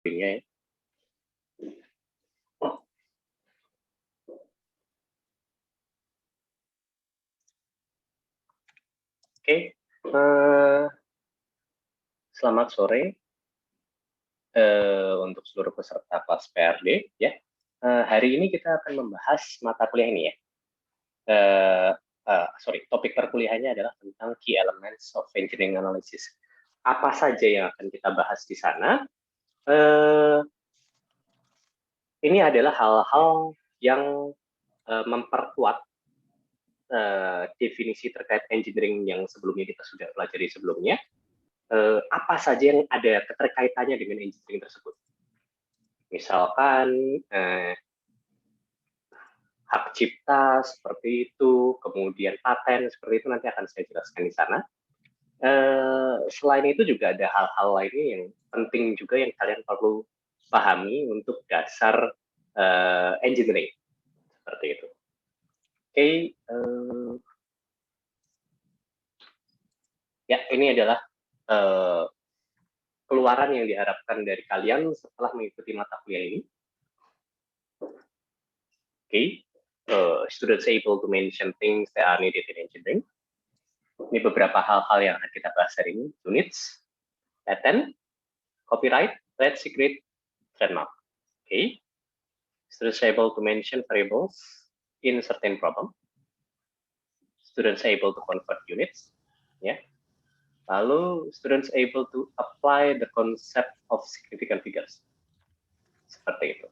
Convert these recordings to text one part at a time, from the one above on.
ya. Oke, selamat sore untuk seluruh peserta kelas PRD ya. Hari ini kita akan membahas mata kuliah ini ya. Topik perkuliahannya adalah tentang Key Elements of Engineering Analysis. Apa saja yang akan kita bahas di sana? Ini adalah hal-hal yang memperkuat definisi terkait engineering yang sebelumnya kita sudah pelajari sebelumnya. Apa saja yang ada keterkaitannya dengan engineering tersebut? Misalkan hak cipta seperti itu, kemudian paten seperti itu nanti akan saya jelaskan di sana. Selain itu juga ada hal-hal lainnya yang penting juga yang kalian perlu pahami untuk dasar engineering seperti itu. Oke, ya ini adalah keluaran yang diharapkan dari kalian setelah mengikuti mata kuliah ini. Oke, students able to mention things that are needed in engineering. Ini beberapa hal-hal yang akan kita bahas hari ini. Units, patent, copyright, trade secret, trademark. Okay. Students able to mention variables in certain problem. Students able to convert units. Ya. Lalu students able to apply the concept of significant figures. Seperti itu.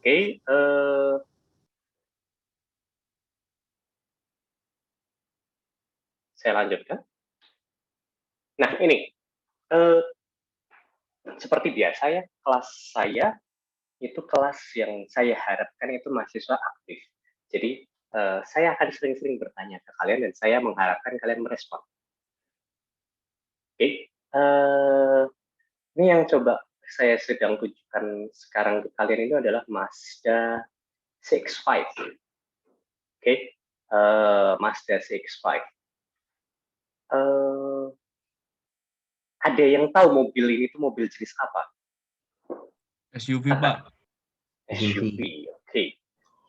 Oke. Saya lanjutkan. Nah, ini seperti biasa ya, kelas saya itu kelas yang saya harapkan itu mahasiswa aktif. Jadi saya akan sering-sering bertanya ke kalian dan saya mengharapkan kalian merespon. Oke, ini yang coba saya sedang tunjukkan sekarang ke kalian itu adalah Mazda CX-5. Oke, Mazda CX-5. Ada yang tahu mobil ini tuh mobil jenis apa? SUV, Pak. SUV, oke.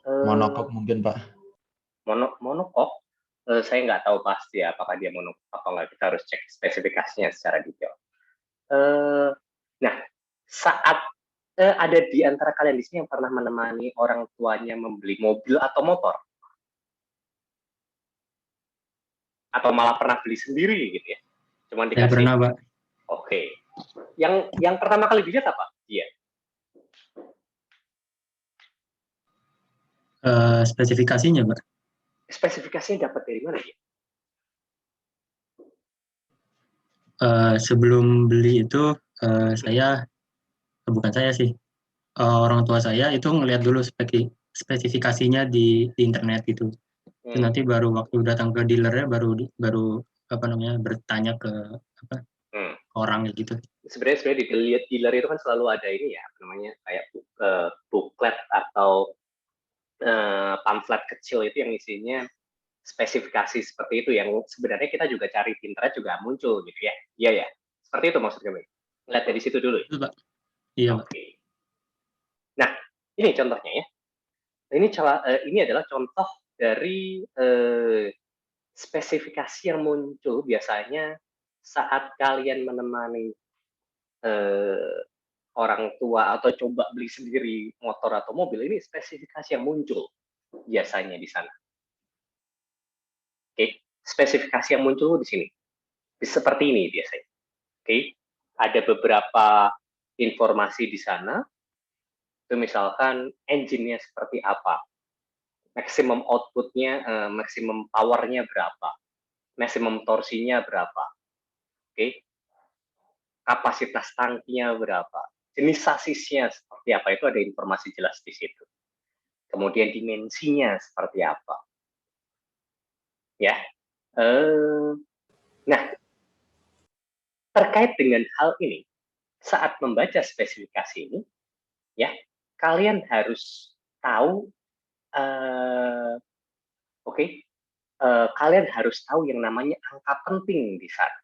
Monokok mungkin, Pak. Monokok? Saya nggak tahu pasti apakah dia monokok atau nggak. Kita harus cek spesifikasinya secara detail. Nah, saat ada di antara kalian di sini yang pernah menemani orang tuanya membeli mobil atau motor? Atau malah pernah beli sendiri gitu ya? Cuman dikasih. Saya pernah, Pak. Oke. Yang pertama kali dilihat apa? Iya. Spesifikasinya, Pak. Spesifikasinya dapat dari mana ya? Sebelum beli itu bukan saya sih, orang tua saya itu ngelihat dulu spesifikasinya di internet gitu. Terus nanti baru waktu datang ke dealernya baru bertanya ke orang gitu. Sebenarnya di dealer itu kan selalu ada ini ya, namanya kayak booklet atau pamflet kecil itu yang isinya spesifikasi seperti itu yang sebenarnya kita juga cari di internet juga muncul gitu ya. Iya ya. Seperti itu maksudnya, Bang. Lihat dari situ dulu. Itu, Pak. Iya, Pak. Oke. Nah, ini contohnya ya. Ini adalah contoh dari spesifikasi yang muncul biasanya saat kalian menemani orang tua atau coba beli sendiri motor atau mobil. Ini spesifikasi yang muncul biasanya di sana. Oke, spesifikasi yang muncul di sini. Seperti ini biasanya. Oke, ada beberapa informasi di sana. Itu misalkan engine-nya seperti apa, maximum output-nya, maximum power-nya berapa, maximum torsinya berapa, oke, kapasitas tangkinya berapa, jenis sasisnya seperti apa, itu ada informasi jelas di situ. Kemudian dimensinya seperti apa. Ya. Nah, terkait dengan hal ini, saat membaca spesifikasi ini, ya, kalian harus tahu, kalian harus tahu yang namanya angka penting di sana.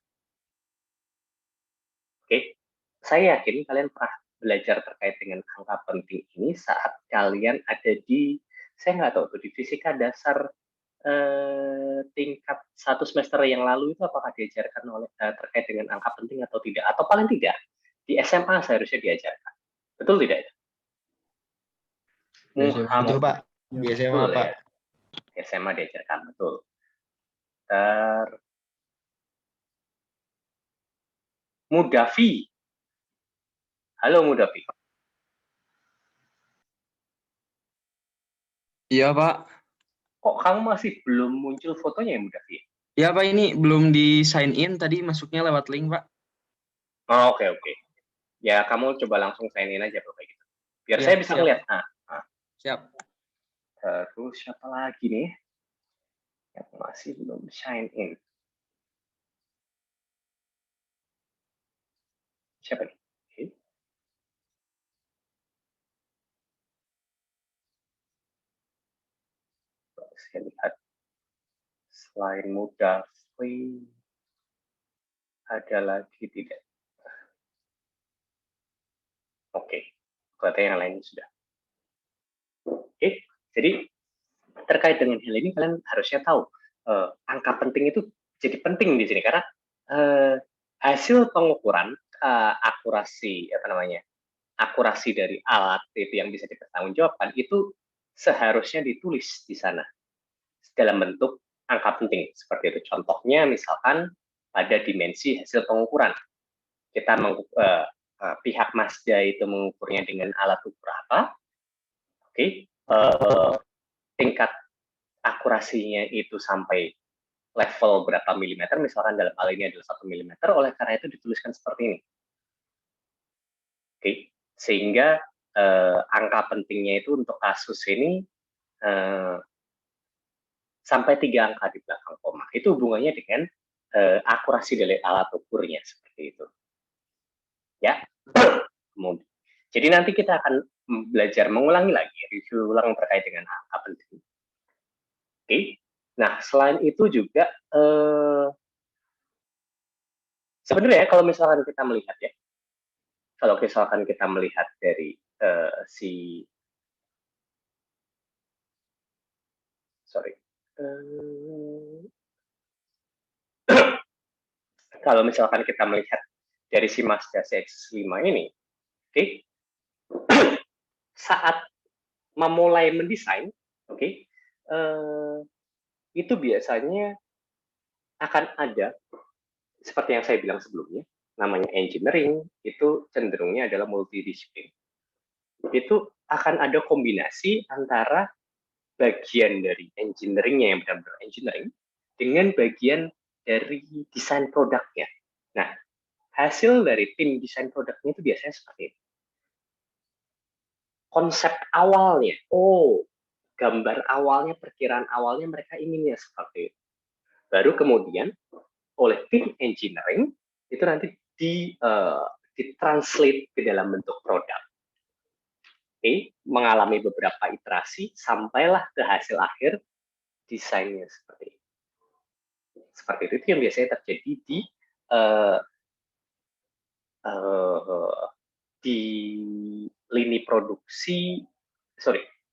Saya yakin kalian pernah belajar terkait dengan angka penting ini saat kalian ada di, saya nggak tahu tuh, di fisika dasar tingkat 1 semester yang lalu itu apakah diajarkan terkait dengan angka penting atau tidak, atau paling tidak di SMA seharusnya diajarkan, betul tidak? Betul Pak, di SMA Betul Pak. ya, SMA diajarkan, betul. Mudafi, halo Mudafi. Iya Pak. Kok kamu masih belum muncul fotonya ya Mudafi? Ya Pak, ini belum di sign in, tadi masuknya lewat link Pak. Oh, oke. Ya kamu coba langsung sign in aja Bapak gitu. Biar Ya, saya bisa siap. lihat. Siap. Terus siapa lagi nih yang masih belum sign in? Siapa nih? Oke. Saya lihat selain Mudafi ada lagi tidak? Oke, berarti yang lain sudah. Oke, jadi terkait dengan hal ini kalian harusnya tahu angka penting itu jadi penting di sini karena hasil pengukuran akurasi akurasi dari alat itu yang bisa dipertanggungjawabkan itu seharusnya ditulis di sana dalam bentuk angka penting seperti itu. Contohnya misalkan pada dimensi hasil pengukuran kita pihak Mazda itu mengukurnya dengan alat ukur apa, oke, tingkat akurasinya itu sampai level berapa milimeter, misalkan dalam hal ini adalah 1 milimeter, oleh karena itu dituliskan seperti ini. Oke, sehingga angka pentingnya itu untuk kasus ini sampai 3 angka di belakang koma. Itu hubungannya dengan akurasi dari alat ukurnya seperti itu. Ya, kemudian. Jadi nanti kita akan belajar mengulangi lagi, review ulang terkait dengan angka penting. Oke. Nah, selain itu juga sebenarnya kalau misalkan kita melihat ya, kalau misalkan kita melihat dari kalau misalkan kita melihat dari si Mazda CX-5 ini, oke, saat memulai mendesain, oke, itu biasanya akan ada seperti yang saya bilang sebelumnya, namanya engineering itu cenderungnya adalah multidisiplin. Itu akan ada kombinasi antara bagian dari engineering-nya yang benar-benar engineering dengan bagian dari desain produknya. Nah, hasil dari tim desain produknya itu biasanya seperti itu. Konsep awalnya, gambar awalnya, perkiraan awalnya mereka inginnya seperti itu. Baru kemudian oleh tim engineering itu nanti ditranslate ke dalam bentuk produk. Oke, mengalami beberapa iterasi sampailah ke hasil akhir desainnya seperti itu. Seperti itu yang biasanya terjadi di lini produksi,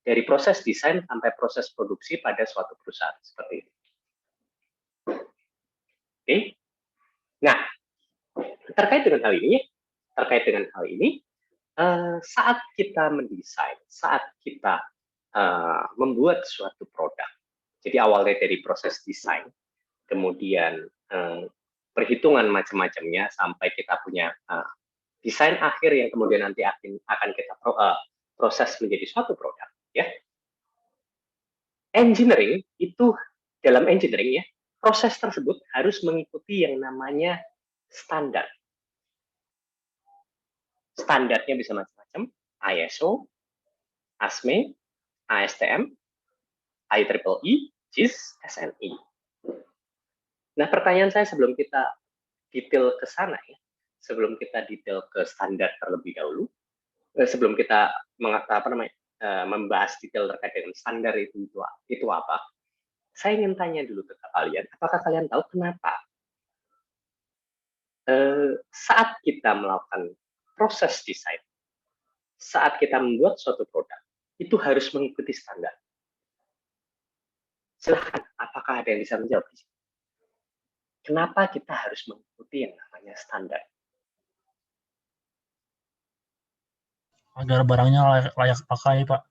dari proses desain sampai proses produksi pada suatu perusahaan seperti itu. Oke, nah terkait dengan hal ini, saat kita mendesain, saat kita membuat suatu produk, jadi awalnya dari proses desain, kemudian perhitungan macam-macamnya sampai kita punya desain akhir yang kemudian nanti akan kita proses menjadi suatu produk, ya. Engineering itu, dalam engineering ya, proses tersebut harus mengikuti yang namanya standar. Standarnya bisa macam-macam, ISO, ASME, ASTM, IEEE, JIS, SNI. Nah, pertanyaan saya sebelum kita detail ke sana ya, sebelum kita detail ke standar terlebih dahulu, sebelum kita membahas detail terkait dengan standar itu apa, saya ingin tanya dulu ke kalian, apakah kalian tahu kenapa saat kita melakukan proses desain. Saat kita membuat suatu produk, itu harus mengikuti standar. Silahkan, apakah ada yang bisa menjawab? Kenapa kita harus mengikuti yang namanya standar? Agar barangnya layak pakai, Pak.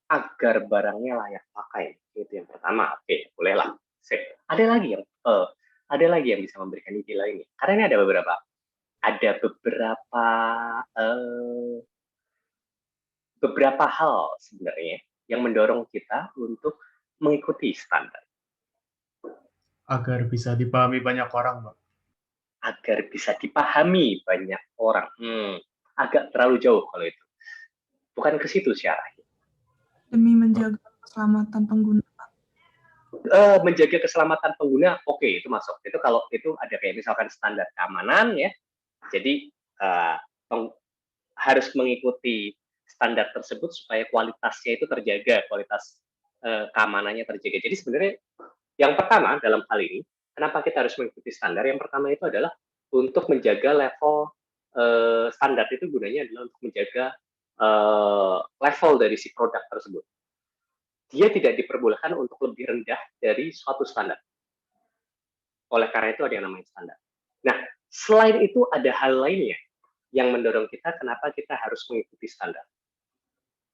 Agar barangnya layak pakai, itu yang pertama. Oke, bolehlah. Sip. Ada lagi yang bisa memberikan ide lainnya. Karena ini ada beberapa beberapa hal sebenarnya yang mendorong kita untuk mengikuti standar. Agar bisa dipahami banyak orang, Pak. Agar bisa dipahami banyak orang. Agak terlalu jauh kalau itu. Bukan ke situ sih arahnya. Demi menjaga keselamatan pengguna. Menjaga keselamatan pengguna, oke, itu masuk. Itu kalau itu ada kayak misalkan standar keamanan ya. Jadi harus mengikuti standar tersebut supaya kualitasnya itu terjaga, kualitas keamanannya terjaga. Jadi sebenarnya yang pertama dalam hal ini, kenapa kita harus mengikuti standar? Yang pertama itu adalah untuk menjaga level standar itu gunanya adalah untuk menjaga level dari si produk tersebut. Dia tidak diperbolehkan untuk lebih rendah dari suatu standar. Oleh karena itu ada yang namanya standar. Nah, selain itu ada hal lainnya yang mendorong kita kenapa kita harus mengikuti standar.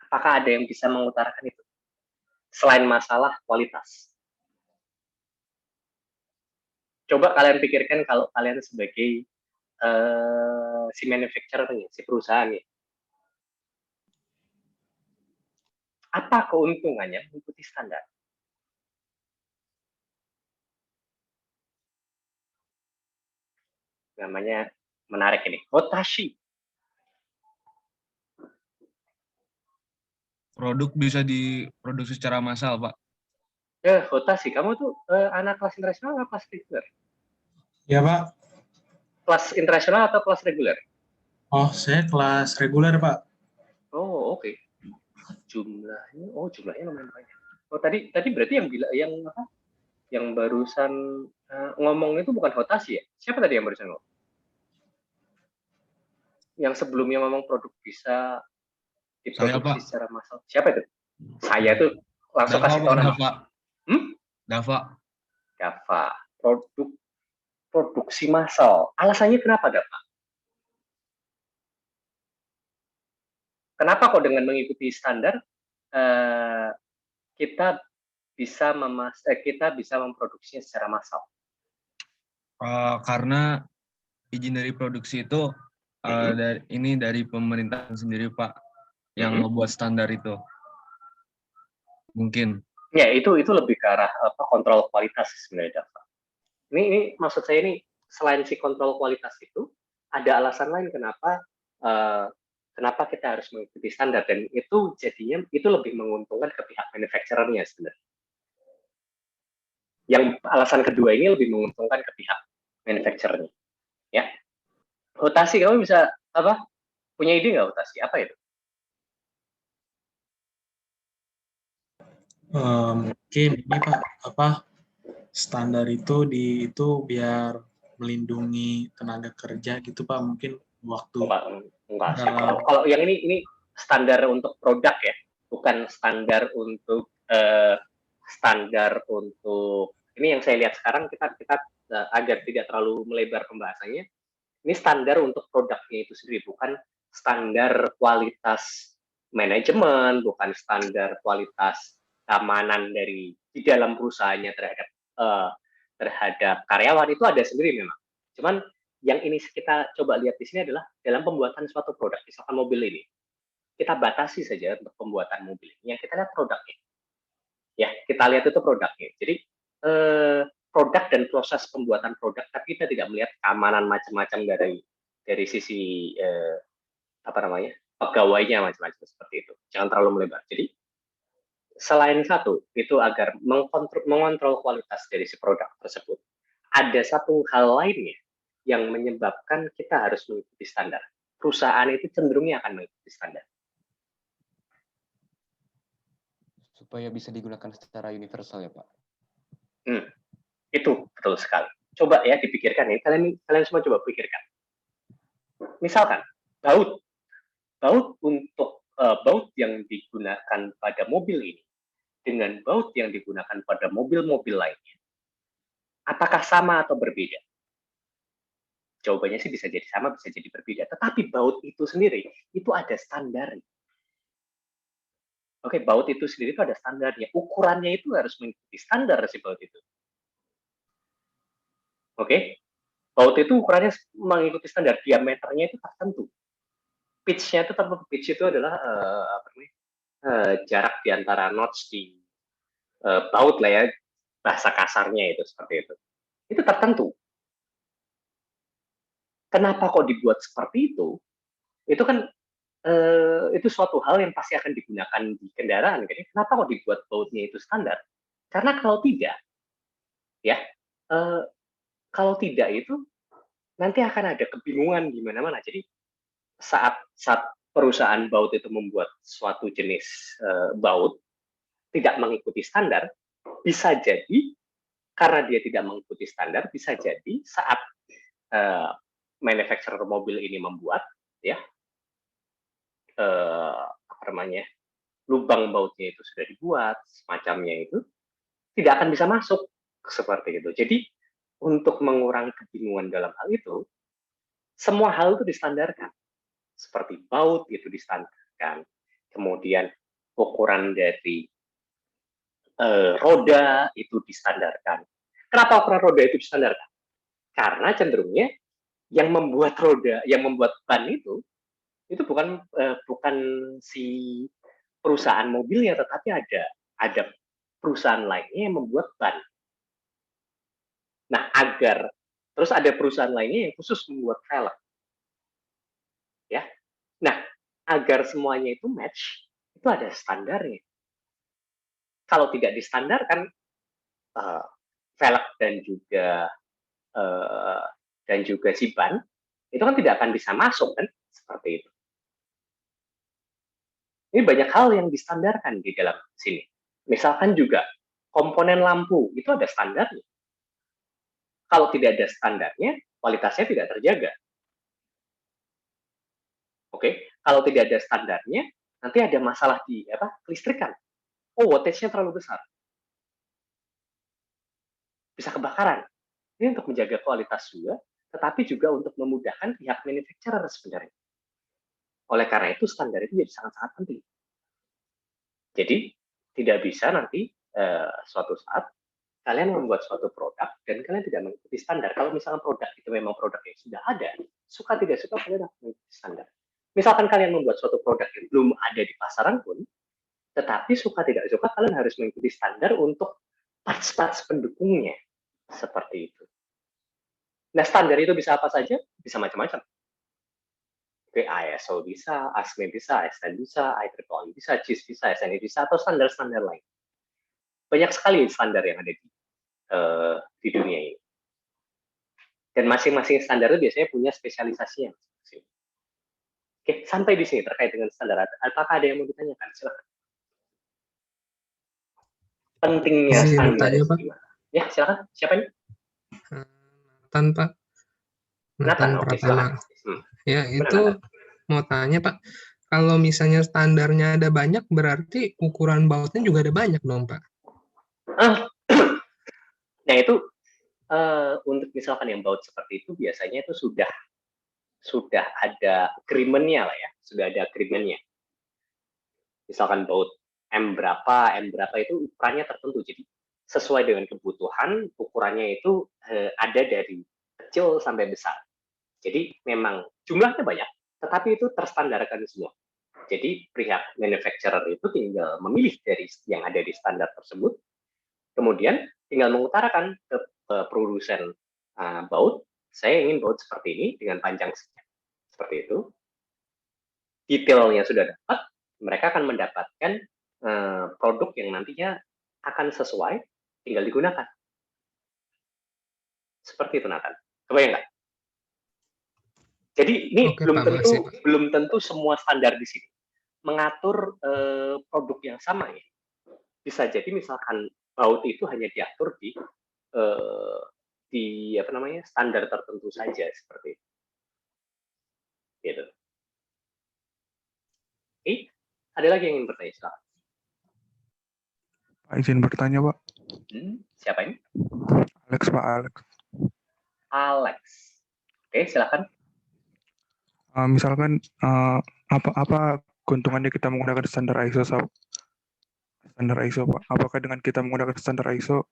Apakah ada yang bisa mengutarakan itu? Selain masalah kualitas. Coba kalian pikirkan kalau kalian sebagai si manufacturer, si perusahaan ya. Apa keuntungannya mengikuti standar? Namanya menarik ini, Hotashi. Produk bisa diproduksi secara massal, Pak. Hotashi, kamu tuh anak kelas internasional atau kelas reguler? Ya, Pak. Kelas internasional atau kelas reguler? Oh, saya kelas reguler, Pak. Oh, oke. Jumlahnya lumayan banyak. Oh, tadi berarti yang barusan ngomong itu bukan Hotashi ya? Siapa tadi yang barusan ngomong? Yang sebelumnya ngomong produk bisa diproduksi secara massal. Siapa itu? Saya tuh langsung kasih tahu nama. Dava. Produksi massal. Alasannya kenapa Dava? Kenapa kok dengan mengikuti standar kita bisa memproduksinya secara massal? Karena izin dari produksi itu dari pemerintah sendiri, Pak, yang membuat standar itu. Mungkin. Ya, itu lebih ke arah kontrol kualitas sebenarnya, Dava. Ini maksud saya ini selain si kontrol kualitas itu ada alasan lain kenapa kita harus mengikuti standar, dan itu jadinya itu lebih menguntungkan ke pihak manufacturer-nya sebenarnya. Yang alasan kedua ini lebih menguntungkan ke pihak manufacturer-nya. Ya. Hotashi, kamu bisa punya ide nggak Hotashi? Apa itu? Mungkin ini Pak, standar itu biar melindungi tenaga kerja gitu Pak, mungkin waktu. Enggak sih. Kalau yang ini standar untuk produk ya, bukan standar untuk ini yang saya lihat sekarang kita agar tidak terlalu melebar pembahasannya. Ini standar untuk produknya itu sendiri, bukan standar kualitas manajemen, bukan standar kualitas keamanan di dalam perusahaannya terhadap karyawan. Itu ada sendiri memang. Cuman yang ini kita coba lihat di sini adalah dalam pembuatan suatu produk, misalkan mobil ini. Kita batasi saja untuk pembuatan mobil ini. Yang kita lihat produknya. Ya, kita lihat itu produknya. Jadi produk dan proses pembuatan produk, tapi kita tidak melihat keamanan macam-macam dari sisi pegawainya macam-macam seperti itu. Jangan terlalu melebar. Jadi selain satu itu agar mengontrol kualitas dari si produk tersebut, ada satu hal lainnya yang menyebabkan kita harus mengikuti standar. Perusahaan itu cenderungnya akan mengikuti standar. Supaya bisa digunakan secara universal ya Pak. Itu betul sekali. Coba ya dipikirkan ya, kalian semua coba pikirkan. Misalkan baut untuk baut yang digunakan pada mobil ini dengan baut yang digunakan pada mobil-mobil lainnya, apakah sama atau berbeda? Jawabannya sih bisa jadi sama, bisa jadi berbeda. Tetapi baut itu sendiri, itu ada standarnya. Oke, baut itu sendiri itu ada standarnya. Ukurannya itu harus mengikuti standar si baut itu. Oke, baut itu ukurannya mengikuti standar. Diameternya itu tertentu. Pitch-nya itu tertentu. Pitch itu adalah jarak di antara notch di baut lah ya, bahasa kasarnya itu seperti itu. Itu tertentu. Kenapa kok dibuat seperti itu? Itu kan itu suatu hal yang pasti akan digunakan di kendaraan. Kenapa kok dibuat bautnya itu standar? Karena kalau tidak, ya, kalau tidak itu nanti akan ada kebingungan di mana-mana. Jadi saat perusahaan baut itu membuat suatu jenis baut tidak mengikuti standar, bisa jadi karena dia tidak mengikuti standar, bisa jadi saat manufacturer mobil ini membuat, ya, apa namanya, lubang bautnya itu sudah dibuat, semacamnya itu tidak akan bisa masuk seperti itu. Jadi untuk mengurangi kebingungan dalam hal itu, semua hal itu distandarkan. Seperti baut itu distandarkan, kemudian ukuran dari roda itu distandarkan. Kenapa ukuran roda itu distandarkan? Karena cenderungnya yang membuat roda, yang membuat ban itu bukan si perusahaan mobilnya, tetapi ada perusahaan lainnya yang membuat ban. Nah, terus ada perusahaan lainnya yang khusus membuat velg. Ya. Nah, agar semuanya itu match, itu ada standarnya. Kalau tidak distandarkan, velg dan juga si ban itu kan tidak akan bisa masuk kan, seperti itu. Ini banyak hal yang distandarkan di dalam sini. Misalkan juga komponen lampu itu ada standarnya. Kalau tidak ada standarnya, kualitasnya tidak terjaga. Oke, kalau tidak ada standarnya, nanti ada masalah di kelistrikan. Oh, voltage-nya terlalu besar. Bisa kebakaran. Ini untuk menjaga kualitas juga, tetapi juga untuk memudahkan pihak manufacturer sebenarnya. Oleh karena itu, standar itu jadi sangat-sangat penting. Jadi, tidak bisa nanti suatu saat kalian membuat suatu produk dan kalian tidak mengikuti standar. Kalau misalkan produk itu memang produk yang sudah ada, suka tidak suka kalian harus mengikuti standar. Misalkan kalian membuat suatu produk yang belum ada di pasaran pun, tetapi suka tidak suka kalian harus mengikuti standar untuk parts-parts pendukungnya. Seperti itu. Nah, standar itu bisa apa saja? Bisa macam-macam. ISO bisa, ASME bisa, ASTM bisa, IEEE bisa, JIS bisa, SNI bisa, atau standar-standar lain. Banyak sekali standar yang ada di dunia ini. Dan masing-masing standar itu biasanya punya spesialisasinya. Oke, sampai di sini terkait dengan standar. Apakah ada yang mau ditanyakan? Silakan. Pentingnya standar itu gimana? Ya, silakan. Siapa ini? Nathan, Pak. Nathan oke, Pratama. Ya, itu mau tanya, Pak. Kalau misalnya standarnya ada banyak, berarti ukuran bautnya juga ada banyak dong, Pak? Nah, itu untuk misalkan yang baut seperti itu, biasanya itu sudah ada agreement-nya lah ya. Sudah ada agreement-nya. Misalkan baut M berapa itu ukurannya tertentu. Jadi, sesuai dengan kebutuhan, ukurannya itu ada dari kecil sampai besar. Jadi memang jumlahnya banyak, tetapi itu terstandarkan semua. Jadi pihak manufacturer itu tinggal memilih dari yang ada di standar tersebut, kemudian tinggal mengutarakan ke produsen baut, saya ingin baut seperti ini dengan panjang sekian. Seperti itu. Detailnya sudah dapat, mereka akan mendapatkan produk yang nantinya akan sesuai, tinggal digunakan. Seperti itu, Nathan. Kebayang nggak? Jadi ini belum tentu semua standar di sini mengatur produk yang sama ya. Bisa jadi misalkan baut itu hanya diatur di standar tertentu saja seperti itu. Gitu. Oke, ada lagi yang ingin bertanya? Silakan. Pak, izin bertanya, Pak. Siapa ini? Alex, Pak, Alex. Alex. Oke, silakan. Misalkan apa keuntungannya kita menggunakan standar ISO, Pak? Apakah dengan kita menggunakan standar ISO,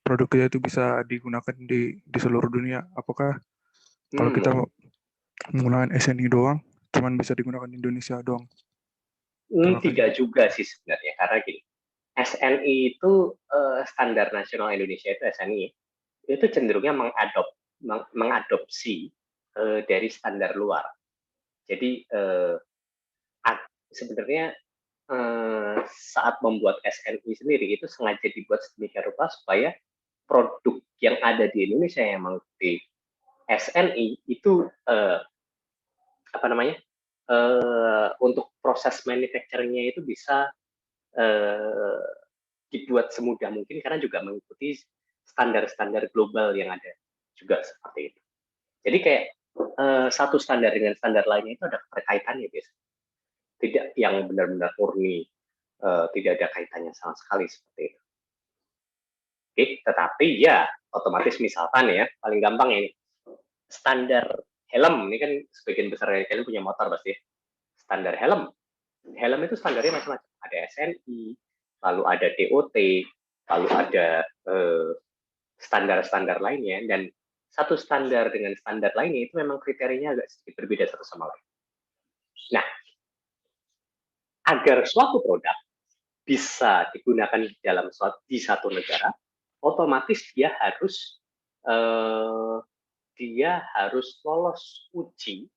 produk kita itu bisa digunakan di seluruh dunia? Apakah kalau kita menggunakan SNI doang, cuman bisa digunakan di Indonesia doang? Tidak juga sih sebenarnya, karena gini, SNI itu standar nasional Indonesia itu SNI itu cenderungnya mengadopsi dari standar luar. Jadi sebenarnya saat membuat SNI sendiri itu sengaja dibuat sedemikian rupa supaya produk yang ada di Indonesia yang mengikuti SNI itu untuk proses manufacturing-nya itu bisa dibuat semudah mungkin karena juga mengikuti standar-standar global yang ada juga seperti itu. Jadi kayak satu standar dengan standar lainnya itu ada keterkaitannya biasanya. Tidak yang benar-benar murni, tidak ada kaitannya sama sekali seperti itu. Oke, tetapi ya otomatis misalkan ya, paling gampang ini, standar helm, ini kan sebagian besar dari kalian punya motor pasti. Standar helm itu standarnya macam-macam. Ada SNI, lalu ada DOT, lalu ada standar-standar lainnya, dan satu standar dengan standar lainnya itu memang kriterianya agak sedikit berbeda satu sama lain. Nah, agar suatu produk bisa digunakan di satu negara, otomatis dia harus lolos uji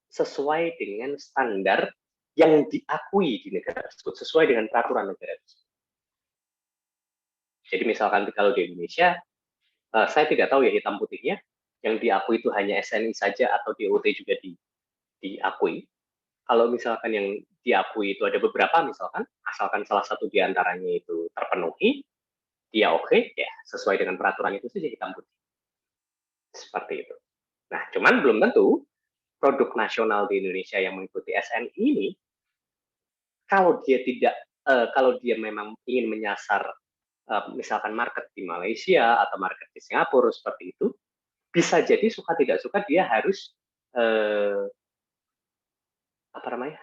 sesuai dengan standar yang diakui di negara tersebut, sesuai dengan peraturan negara tersebut. Jadi misalkan kalau di Indonesia, saya tidak tahu ya hitam putihnya, yang diakui itu hanya SNI saja atau DOT juga diakui. Kalau misalkan yang diakui itu ada beberapa, asalkan salah satu di antaranya itu terpenuhi, dia oke, ya sesuai dengan peraturan itu saja hitam putih. Seperti itu. Nah, cuman belum tentu produk nasional di Indonesia yang mengikuti SNI ini, kalau dia memang ingin menyasar misalkan market di Malaysia atau market di Singapura seperti itu, bisa jadi suka tidak suka dia harus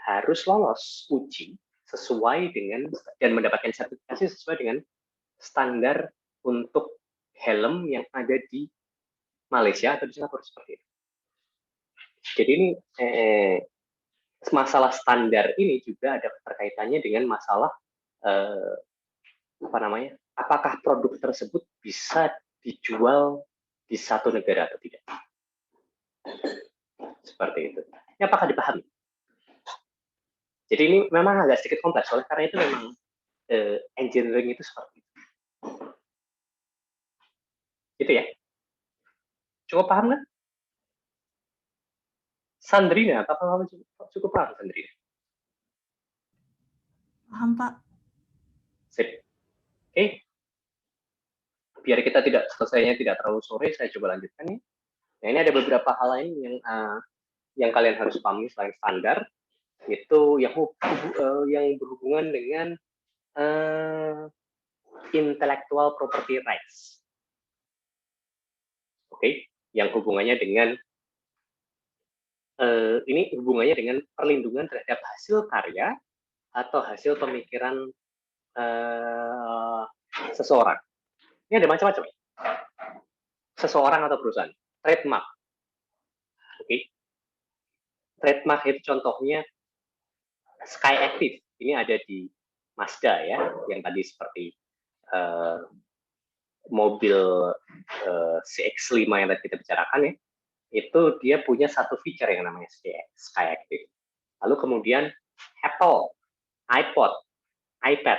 harus lolos uji sesuai dengan dan mendapatkan sertifikasi sesuai dengan standar untuk helm yang ada di Malaysia atau di Singapura seperti itu. Jadi ini masalah standar ini juga ada keterkaitannya dengan masalah apakah produk tersebut bisa dijual di satu negara atau tidak. Seperti itu. Ini apakah dipahami? Jadi ini memang agak sedikit kompleks, oleh karena itu memang engineering itu seperti itu. Gitu ya. Cukup paham kan? Sandrina, apakah kamu cukup paham, Sandrina? Paham, Pak. Sip. Oke. Biar kita selesainya tidak terlalu sore, saya coba lanjutkan nih. Nah, ini ada beberapa hal lain yang kalian harus pahami selain standar, itu yang berhubungan dengan intellectual property rights. Oke, yang hubungannya dengan ini hubungannya dengan perlindungan terhadap hasil karya atau hasil pemikiran seseorang. Ini ada macam-macam. Seseorang atau perusahaan. Trademark. Oke. Trademark itu contohnya Skyactiv. Ini ada di Mazda ya, yang tadi seperti mobil CX-5 yang tadi kita bicarakan ya. Itu dia punya satu feature yang namanya Skyactiv. Lalu kemudian Apple, iPod, iPad.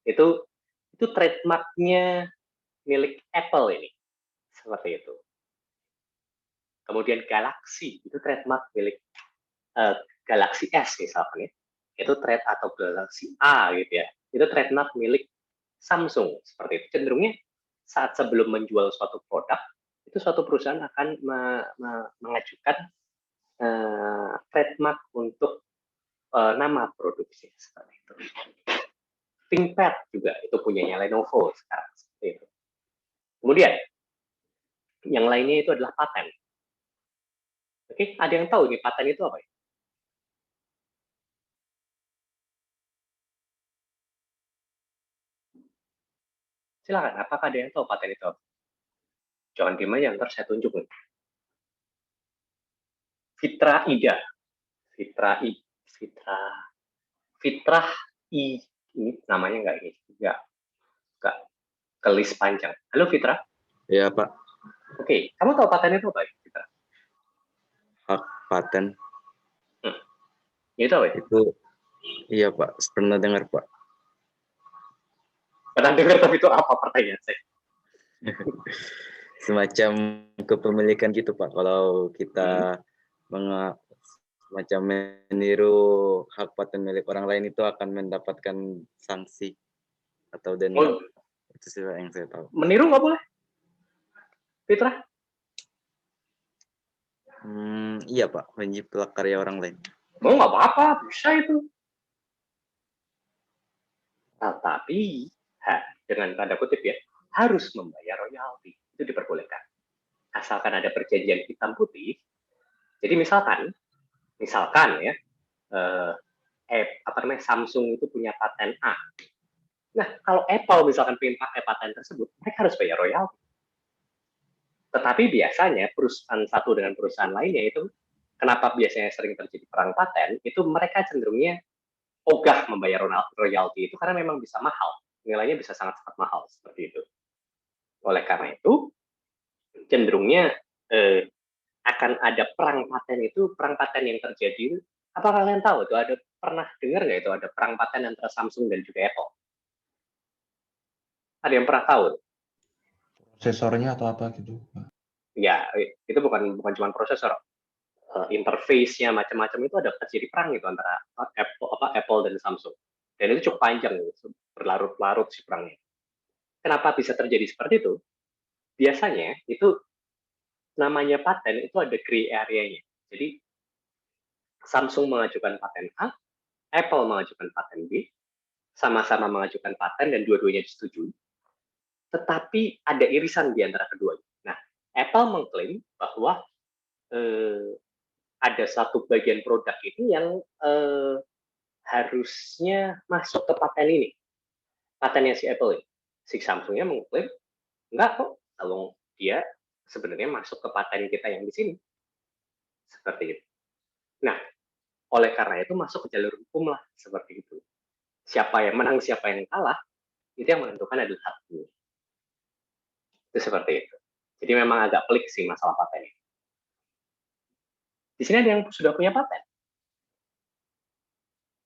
Itu trademarknya milik Apple ini. Seperti itu. Kemudian Galaxy, itu trademark milik Galaxy S misalkan ya. Itu atau Galaxy A gitu ya. Itu trademark milik Samsung. Seperti itu. Cenderungnya saat sebelum menjual suatu produk, itu suatu perusahaan akan mengajukan trademark untuk nama produksinya seperti itu. ThinkPad juga itu punyanya Lenovo sekarang seperti itu. Kemudian yang lainnya itu adalah paten. Oke, ada yang tahu ini paten itu apa ya? Silakan, apakah ada yang tahu paten itu apa? Jangan diem aja, ntar saya tunjuk nih. Fitrah Ida. Fitrah I. Ini namanya nggak ini. Nggak kelis panjang. Halo Fitrah. Iya Pak, Oke, kamu tahu paten itu apa, Fitrah? hak paten Itu apa ya? itu, iya Pak, pernah dengar Pak. Pernah dengar tapi itu apa pertanyaan saya? Semacam kepemilikan gitu Pak, kalau kita semacam meniru hak paten milik orang lain itu akan mendapatkan sanksi atau denda. Oh, Itu sih Pak yang saya tahu. meniru nggak boleh? Fitrah? Iya Pak, menjiplak karya orang lain. Mau nggak apa-apa, bisa itu. Nah, tapi dengan tanda kutip ya, harus membayar royalti. Itu diperbolehkan. Asalkan ada perjanjian hitam putih. Jadi misalkan ya, Samsung itu punya paten A. Nah, kalau Apple misalkan pengen pakai paten tersebut, mereka harus bayar royalti. Tetapi biasanya perusahaan satu dengan perusahaan lainnya itu, kenapa biasanya sering terjadi perang paten, itu mereka cenderungnya ogah membayar royalti itu karena memang bisa mahal. Nilainya bisa sangat-sangat mahal, seperti itu. Oleh karena itu, cenderungnya akan ada perang paten itu, perang paten yang terjadi, apa kalian tahu itu ada pernah dengar nggak itu ada perang paten antara Samsung dan juga Apple? Ada yang pernah tahu? Prosesornya atau apa gitu. Ya, itu bukan cuma prosesor, interface-nya macam-macam itu ada terjadi perang itu antara Apple dan Samsung. Dan itu cukup panjang, berlarut-larut si perangnya. Kenapa bisa terjadi seperti itu? Biasanya itu namanya paten itu ada gray area-nya. Jadi Samsung mengajukan paten A, Apple mengajukan paten B, sama-sama mengajukan paten dan dua-duanya disetujui. Tetapi ada irisan di antara keduanya. Nah, Apple mengklaim bahwa ada satu bagian produk ini yang harusnya masuk ke paten ini. Patennya si Apple ini. Si Samsungnya mengklaim, enggak kok, kalau dia sebenarnya masuk ke paten kita yang di sini. Seperti itu. Nah, oleh karena itu masuk ke jalur hukum lah, seperti itu. Siapa yang menang, siapa yang kalah, itu yang menentukan adalah hakim. Itu seperti itu. Jadi memang agak pelik sih masalah paten ini. Di sini ada yang sudah punya paten.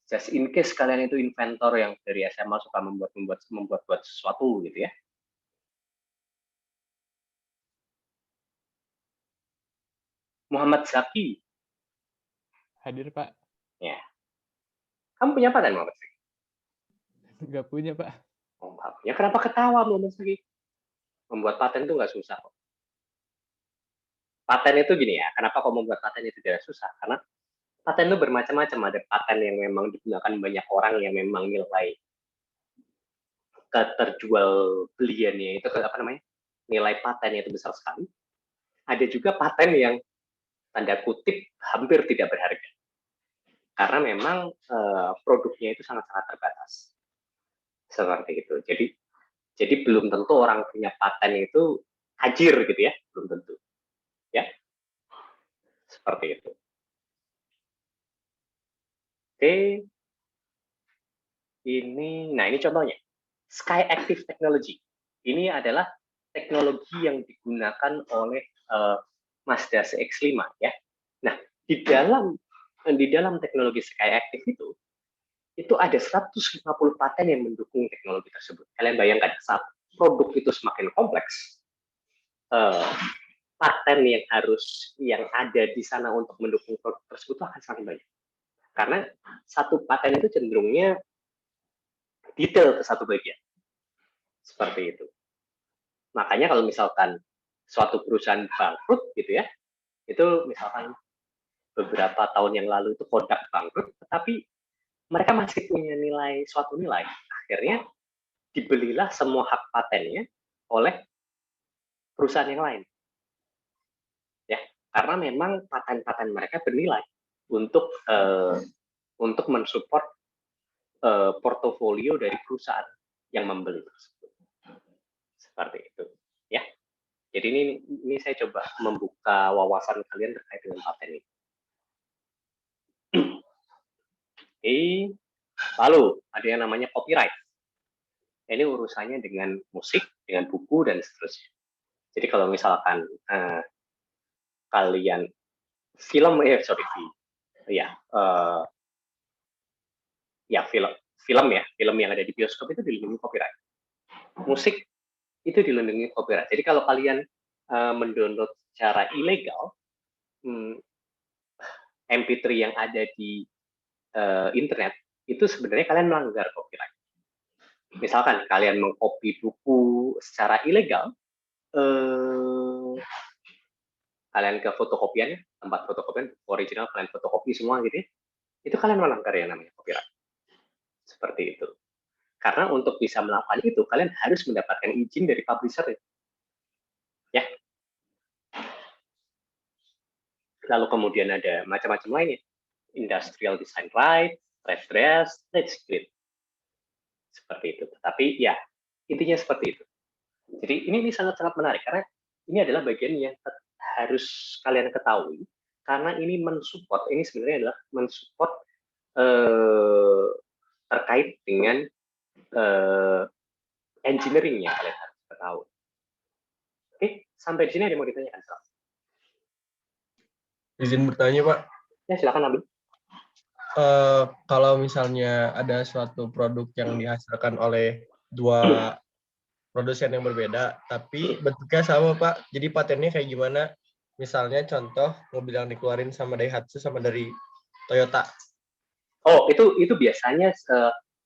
Just in case kalian itu inventor yang dari SMA suka membuat sesuatu gitu ya. Muhammad Zaki. Hadir, Pak. Ya. Kamu punya paten, Muhammad Zaki? Nggak punya, Pak. Oh, nggak punya. Kenapa ketawa, Muhammad Zaki? Membuat paten itu nggak susah kok. Paten itu gini ya, kenapa kok membuat paten itu tidak susah? Karena paten itu bermacam-macam. Ada paten yang memang digunakan banyak orang yang memang nilai keterjual beliannya itu apa namanya? Nilai patennya itu besar sekali. Ada juga paten yang tanda kutip hampir tidak berharga. Karena memang produknya itu sangat-sangat terbatas. Seperti itu. Jadi belum tentu orang punya paten itu hajir gitu ya, belum tentu. Ya. Seperti itu. Oke. Ini contohnya. Sky Active Technology. Ini adalah teknologi yang digunakan oleh Mazda CX-5 ya. Nah, di dalam teknologi Sky Active itu ada 150 paten yang mendukung teknologi tersebut. Kalian bayangkan, saat produk itu semakin kompleks, paten yang ada di sana untuk mendukung produk tersebut akan semakin banyak. Karena satu paten itu cenderungnya detail ke satu bagian. Seperti itu. Makanya kalau misalkan suatu perusahaan bangkrut gitu ya, itu misalkan beberapa tahun yang lalu itu Kodak bangkrut, tetapi mereka masih punya suatu nilai. Akhirnya dibelilah semua hak patennya oleh perusahaan yang lain. Ya, karena memang paten-paten mereka bernilai untuk mensupport portofolio dari perusahaan yang membeli tersebut. Seperti itu, ya. Jadi ini saya coba membuka wawasan kalian terkait dengan paten ini. Oke, lalu ada yang namanya copyright. Ini urusannya dengan musik, dengan buku dan seterusnya. Jadi kalau misalkan kalian film yang ada di bioskop itu dilindungi copyright. Musik itu dilindungi copyright. Jadi kalau kalian mendownload secara ilegal MP3 yang ada di internet, itu sebenarnya kalian melanggar copyright. Misalkan kalian mengcopy buku secara ilegal, kalian ke fotokopian, tempat fotokopian original kalian fotokopi semua gitu ya, itu kalian melanggar yang namanya copyright. Seperti itu. Karena untuk bisa melakukan itu, kalian harus mendapatkan izin dari publisher. Ya. Lalu kemudian ada macam-macam lainnya. Industrial design right, trade dress, trade secret. Seperti itu. Tapi ya, intinya seperti itu. Jadi ini sangat-sangat menarik, karena ini adalah bagian yang harus kalian ketahui, karena ini mensupport, ini sebenarnya adalah mensupport terkait dengan engineering-nya kalian harus ketahui. Oke, sampai di sini ada yang mau ditanyakan? Izin bertanya, Pak. Ya, silakan Nabil. Kalau misalnya ada suatu produk yang dihasilkan oleh dua produsen yang berbeda, tapi bentuknya sama, Pak. Jadi patennya kayak gimana? Misalnya contoh mobil yang dikeluarin sama Daihatsu sama dari Toyota. Oh, itu biasanya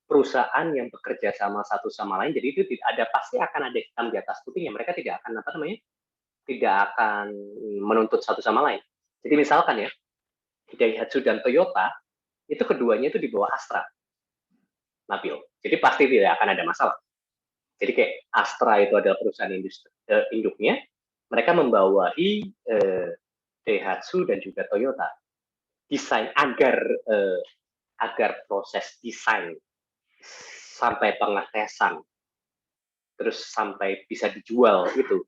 perusahaan yang bekerja sama satu sama lain, jadi itu pasti akan ada hitam di atas putihnya. Mereka tidak akan tidak akan menuntut satu sama lain. Jadi misalkan ya, Daihatsu dan Toyota itu keduanya itu di bawah Astra, Nabil. Jadi pasti tidak akan ada masalah. Jadi kayak Astra itu adalah perusahaan induknya, mereka membawahi Daihatsu dan juga Toyota desain agar proses desain sampai pengetesan terus sampai bisa dijual itu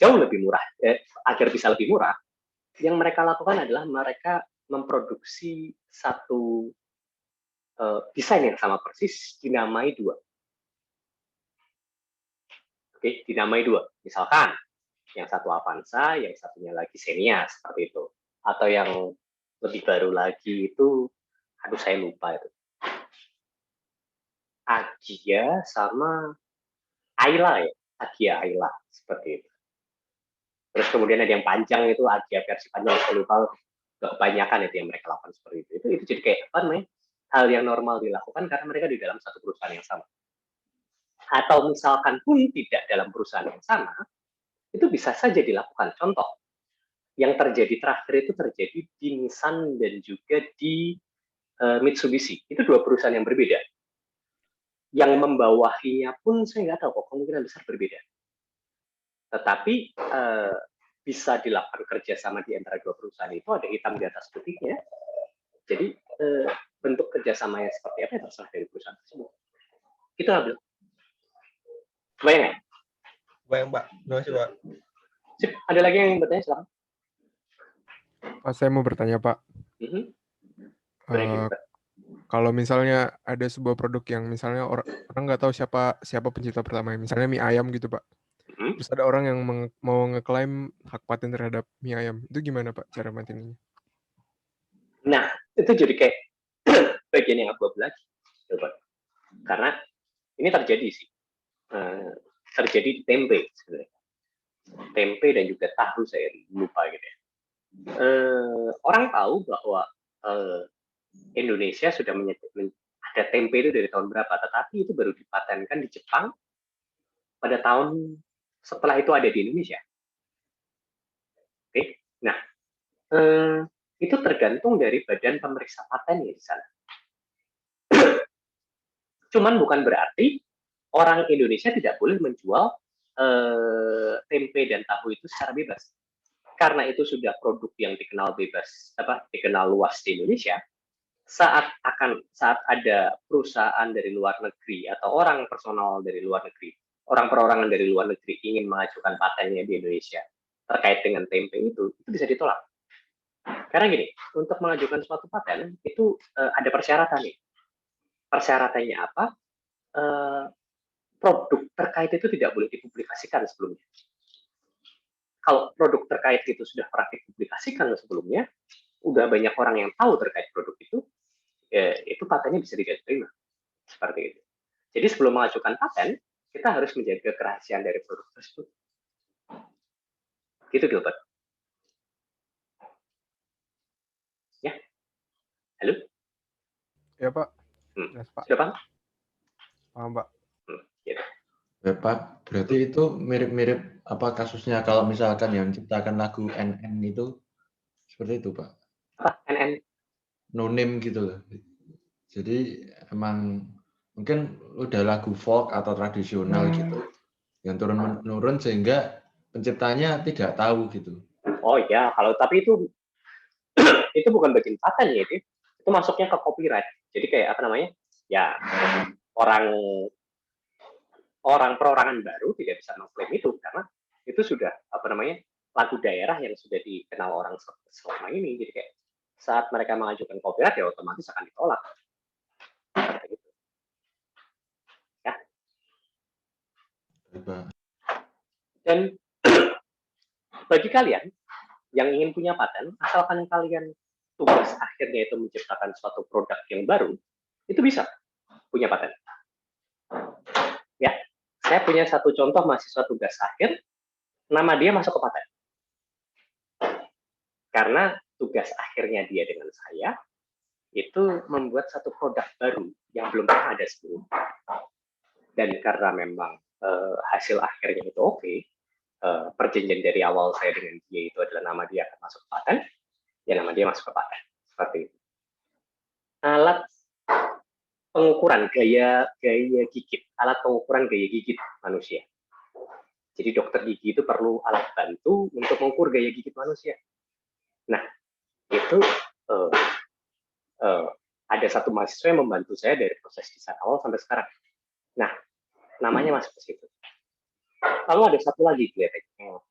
jauh lebih murah. Agar bisa lebih murah, yang mereka lakukan adalah mereka memproduksi satu desain yang sama persis dinamai dua. Oke, dinamai dua. Misalkan yang satu Avanza, yang satunya lagi Xenia, seperti itu. Atau yang lebih baru lagi itu, aduh saya lupa itu. Agya sama Ayla ya, Agya Ayla, seperti itu. Terus kemudian ada yang panjang itu, Agya versi panjang, saya lupa, kebanyakan itu yang mereka lakukan seperti itu. Itu jadi kayak apa namanya? Hal yang normal dilakukan karena mereka di dalam satu perusahaan yang sama. Atau misalkan pun tidak dalam perusahaan yang sama, itu bisa saja dilakukan. Contoh, yang terjadi terakhir itu terjadi di Nissan dan juga di Mitsubishi. Itu dua perusahaan yang berbeda. Yang membawahinya pun saya nggak tahu kok, kemungkinan besar berbeda. Tetapi bisa dilakukan kerjasama di antara dua perusahaan itu, ada hitam di atas putihnya. Jadi bentuk kerjasamanya seperti apa yang terserah dari perusahaan tersebut. Itu Nabil. Bayang nggak? Bayang, Pak. Terima kasih, Pak. Sip, ada lagi yang ingin bertanya, silakan. Pak, saya mau bertanya, Pak. Kalau misalnya ada sebuah produk yang misalnya orang nggak tahu siapa pencipta pertamanya, misalnya mie ayam gitu, Pak. Terus ada orang yang mau ngeklaim hak paten terhadap mie ayam. Itu gimana, Pak, cara patennya? Nah, itu jadi kayak bagian yang aku lagi. Coba. Karena ini terjadi sih. Terjadi di tempe sebenarnya. Tempe dan juga tahu, saya lupa gitu ya. Orang tahu bahwa Indonesia sudah ada tempe itu dari tahun berapa, tetapi itu baru dipatenkan di Jepang pada tahun setelah itu ada di Indonesia. Oke, nah itu tergantung dari badan pemeriksa patennya di sana. Cuman bukan berarti orang Indonesia tidak boleh menjual tempe dan tahu itu secara bebas. Karena itu sudah produk yang dikenal bebas, dikenal luas di Indonesia. Saat ada perusahaan dari luar negeri atau orang personal dari luar negeri, orang perorangan dari luar negeri ingin mengajukan patennya di Indonesia terkait dengan tempe itu bisa ditolak. Karena gini, untuk mengajukan suatu paten itu ada persyaratan nih. Persyaratannya apa? Produk terkait itu tidak boleh dipublikasikan sebelumnya. Kalau produk terkait itu sudah pernah dipublikasikan sebelumnya, udah banyak orang yang tahu terkait produk itu patennya bisa diterima. Seperti itu. Jadi sebelum mengajukan paten, kita harus menjaga kerahasiaan dari produk tersebut. Gitu, Gilbert. Ya. Halo? Ya, Pak. Yes, Pak. Sudah, Pak? Paham, Pak. Gitu. Ya, Pak, berarti itu mirip-mirip apa kasusnya kalau misalkan yang ciptakan lagu NN itu seperti itu, Pak? Apa? NN? No name gitu loh. Jadi emang mungkin udah lagu folk atau tradisional gitu yang turun-menurun sehingga penciptanya tidak tahu gitu. Oh ya, kalau tapi itu bukan bagian paten ya, itu masuknya ke copyright. Jadi kayak apa namanya? Ya, orang perorangan baru tidak bisa mengklaim itu karena itu sudah apa namanya lagu daerah yang sudah dikenal orang selama ini. Jadi kayak saat mereka mengajukan copyright ya otomatis akan ditolak. Gitu. Ya. Dan bagi kalian yang ingin punya paten, asalkan kalian tugas akhirnya itu menciptakan suatu produk yang baru, itu bisa punya paten. Ya. Saya punya satu contoh mahasiswa tugas akhir, nama dia masuk ke paten. Karena tugas akhirnya dia dengan saya, itu membuat satu produk baru yang belum pernah ada sebelumnya. Dan karena memang hasil akhirnya itu oke, perjanjian dari awal saya dengan dia itu adalah nama dia akan masuk ke paten, ya nama dia masuk ke paten. Seperti itu. Alat pengukuran gaya gigit, alat pengukuran gaya gigit manusia. Jadi dokter gigi itu perlu alat bantu untuk mengukur gaya gigit manusia. Nah, itu ada satu mahasiswa yang membantu saya dari proses desain awal sampai sekarang. Nah, namanya masuk ke situ. Lalu ada satu lagi kelihatannya.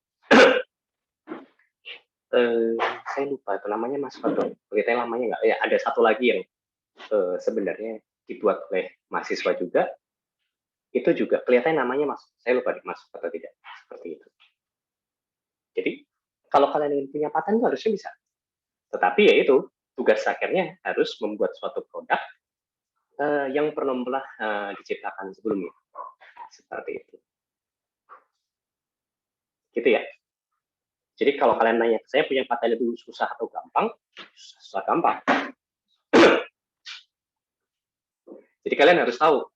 Saya lupa itu namanya masuk atau kelihatannya namanya nggak. Ya, ada satu lagi yang sebenarnya dibuat oleh mahasiswa juga, itu juga kelihatannya namanya masuk. Saya lupa masuk atau tidak. Seperti itu. Jadi, kalau kalian ingin punya paten itu harusnya bisa. Tetapi ya itu, tugas akhirnya harus membuat suatu produk yang pernah diciptakan sebelumnya. Seperti itu. Gitu ya. Jadi kalau kalian nanya, saya punya paten itu susah atau gampang? Susah gampang. Jadi kalian harus tahu,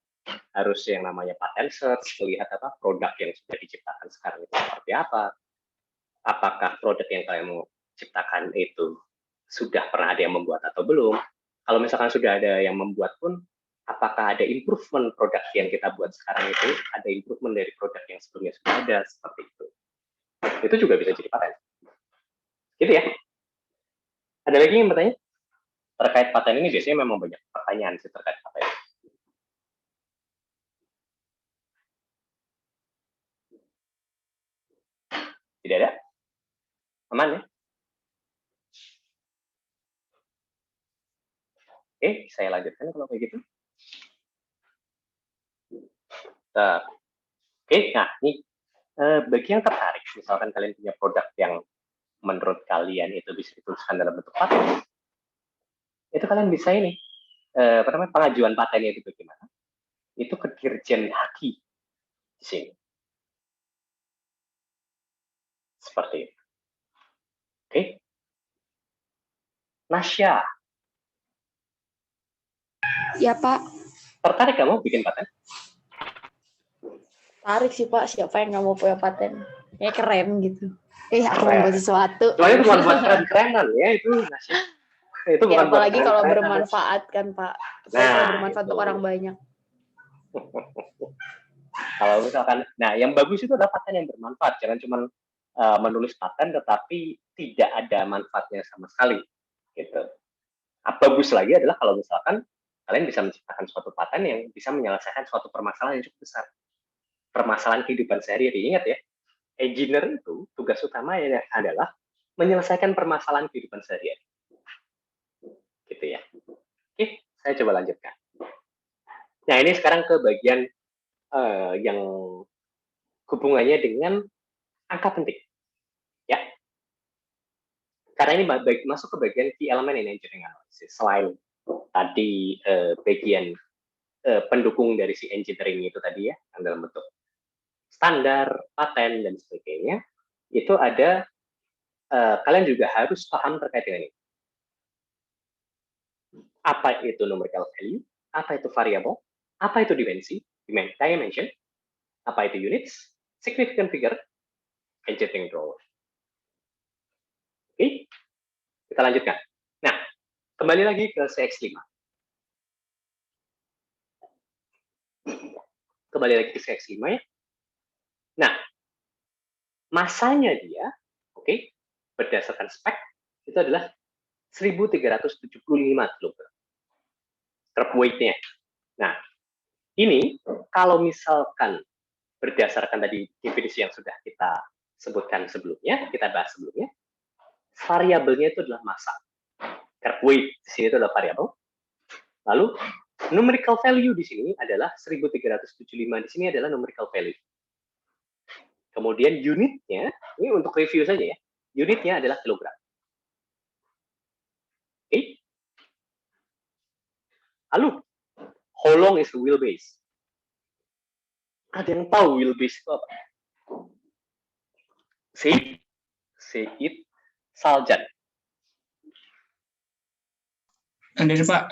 harus yang namanya patent search, melihat apa produk yang sudah diciptakan sekarang itu seperti apa. Apakah produk yang kalian mau ciptakan itu sudah pernah ada yang membuat atau belum? Kalau misalkan sudah ada yang membuat pun, apakah ada improvement produk yang kita buat sekarang itu, ada improvement dari produk yang sebelumnya sudah ada, seperti itu. Itu juga bisa jadi paten. Gitu ya. Ada lagi yang bertanya? Terkait paten ini biasanya memang banyak pertanyaan sih terkait paten. Tidak ada? Aman ya? Oke, saya lanjutkan kalau kayak gitu. Oke, nah ini bagi yang tertarik, misalkan kalian punya produk yang menurut kalian itu bisa dituliskan dalam bentuk paten, itu kalian bisa ini, pengajuan patennya itu bagaimana? Itu ke Dirjen Haki di sini. Seperti itu. Oke. Nasya. Ya, Pak. Tertarik kamu bikin paten? Tarik sih, Pak. Siapa yang nggak mau punya paten? Kayak keren gitu. Aku mau buat sesuatu. Soalnya itu bukan buat keren-kerenan ya, itu Nasya. Itu bukan apalagi kalau keren-kerenan. bermanfaat kan, Pak. Apalagi kalau bermanfaat untuk orang banyak. Kalau misalkan, nah yang bagus itu adalah paten yang bermanfaat. Jangan cuma menulis paten tetapi tidak ada manfaatnya sama sekali. Gitu. Bagus lagi adalah kalau misalkan kalian bisa menciptakan suatu paten yang bisa menyelesaikan suatu permasalahan yang cukup besar. Permasalahan kehidupan sehari-hari. Ingat ya, engineer itu tugas utamanya adalah menyelesaikan permasalahan kehidupan sehari-hari. Gitu ya. Oke, saya coba lanjutkan. Nah, ini sekarang ke bagian yang hubungannya dengan angka penting. Ya. Karena ini masuk ke bagian key element in engineering analysis. Selain tadi bagian pendukung dari si engineering itu tadi ya, dalam bentuk standar, paten, dan sebagainya, itu ada, kalian juga harus paham terkait dengan ini. Apa itu numerical value, apa itu variable, apa itu dimension, apa itu units, significant figure, engineering drawing. Oke, kita lanjutkan. Nah, kembali lagi ke CX5. Kembali lagi ke CX5 ya. Nah, masanya dia, oke, berdasarkan spek, itu adalah 1375 kg. Curve weight-nya. Nah, ini kalau misalkan berdasarkan tadi definisi yang sudah kita sebutkan sebelumnya, kita bahas sebelumnya, variabelnya itu adalah massa. Curve weight di sini itu adalah variabel. Lalu numerical value di sini adalah 1375 di sini adalah numerical value. Kemudian unitnya, ini untuk review saja ya, unitnya adalah kilogram. Oke. Lalu, how long is the wheelbase? Ada yang tahu wheelbase itu apa? Seit Saljan. Ada Pak.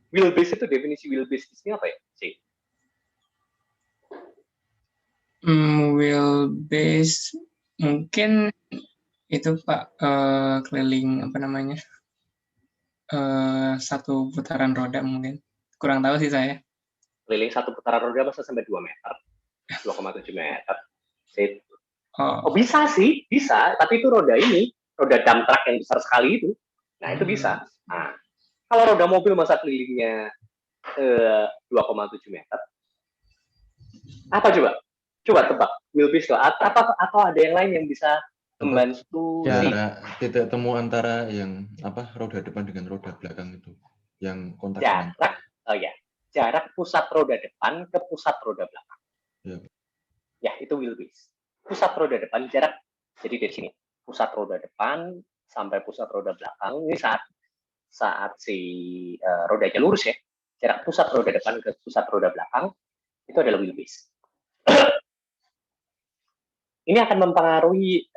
Wheelbase itu definisi wheelbase di sini apa ya? Wheelbase mungkin itu Pak keliling apa namanya? Satu putaran roda mungkin. Kurang tahu sih saya. Keliling satu putaran roda bisa sampai 2 meter. 2,7 meter. Oh, bisa sih, bisa. Tapi itu roda ini, roda dump truck yang besar sekali itu. Nah, itu bisa. Nah, kalau roda mobil masa kelilingnya 2,7 meter. Apa coba? Coba tebak. Wheelbase atau ada yang lain yang bisa membantu titik temu antara yang roda depan dengan roda belakang itu yang kontak jarak jarak pusat roda depan ke pusat roda belakang ya itu wheelbase. Pusat roda depan jarak, jadi dari sini pusat roda depan sampai pusat roda belakang ini saat si rodanya lurus ya, jarak pusat roda depan ke pusat roda belakang itu adalah wheelbase. Ini akan mempengaruhi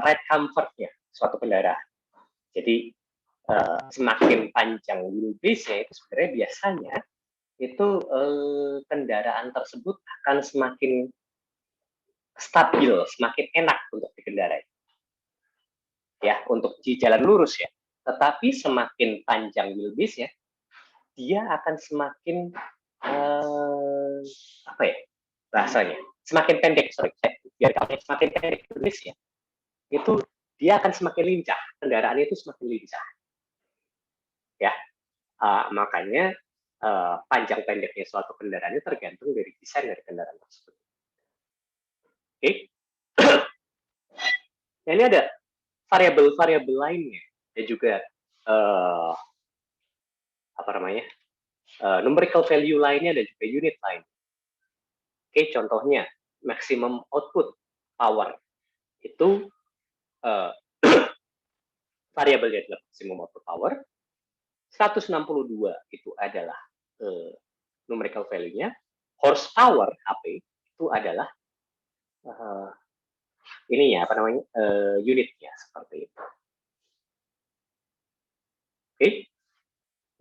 ride comfort-nya suatu kendaraan. Jadi semakin panjang wheelbase-nya itu sebenarnya biasanya itu kendaraan tersebut akan semakin stabil, semakin enak untuk dikendarai. Ya, untuk di jalan lurus ya. Tetapi semakin panjang wheelbase-nya, dia akan semakin apa ya bahasanya? Semakin pendek, semakin pendek wheelbase-nya, itu dia akan semakin lincah, kendaraan itu semakin lincah. Ya, makanya panjang pendeknya suatu kendaraan itu tergantung dari desain dari kendaraan tersebut. Oke. Nah, ini ada variabel-variabel lainnya dan juga numerical value lainnya dan juga unit lain. Oke, contohnya maximum output power itu variabelnya adalah maximum output power. 162 itu adalah numerical value-nya. Horsepower HP itu adalah unitnya seperti itu. Oke,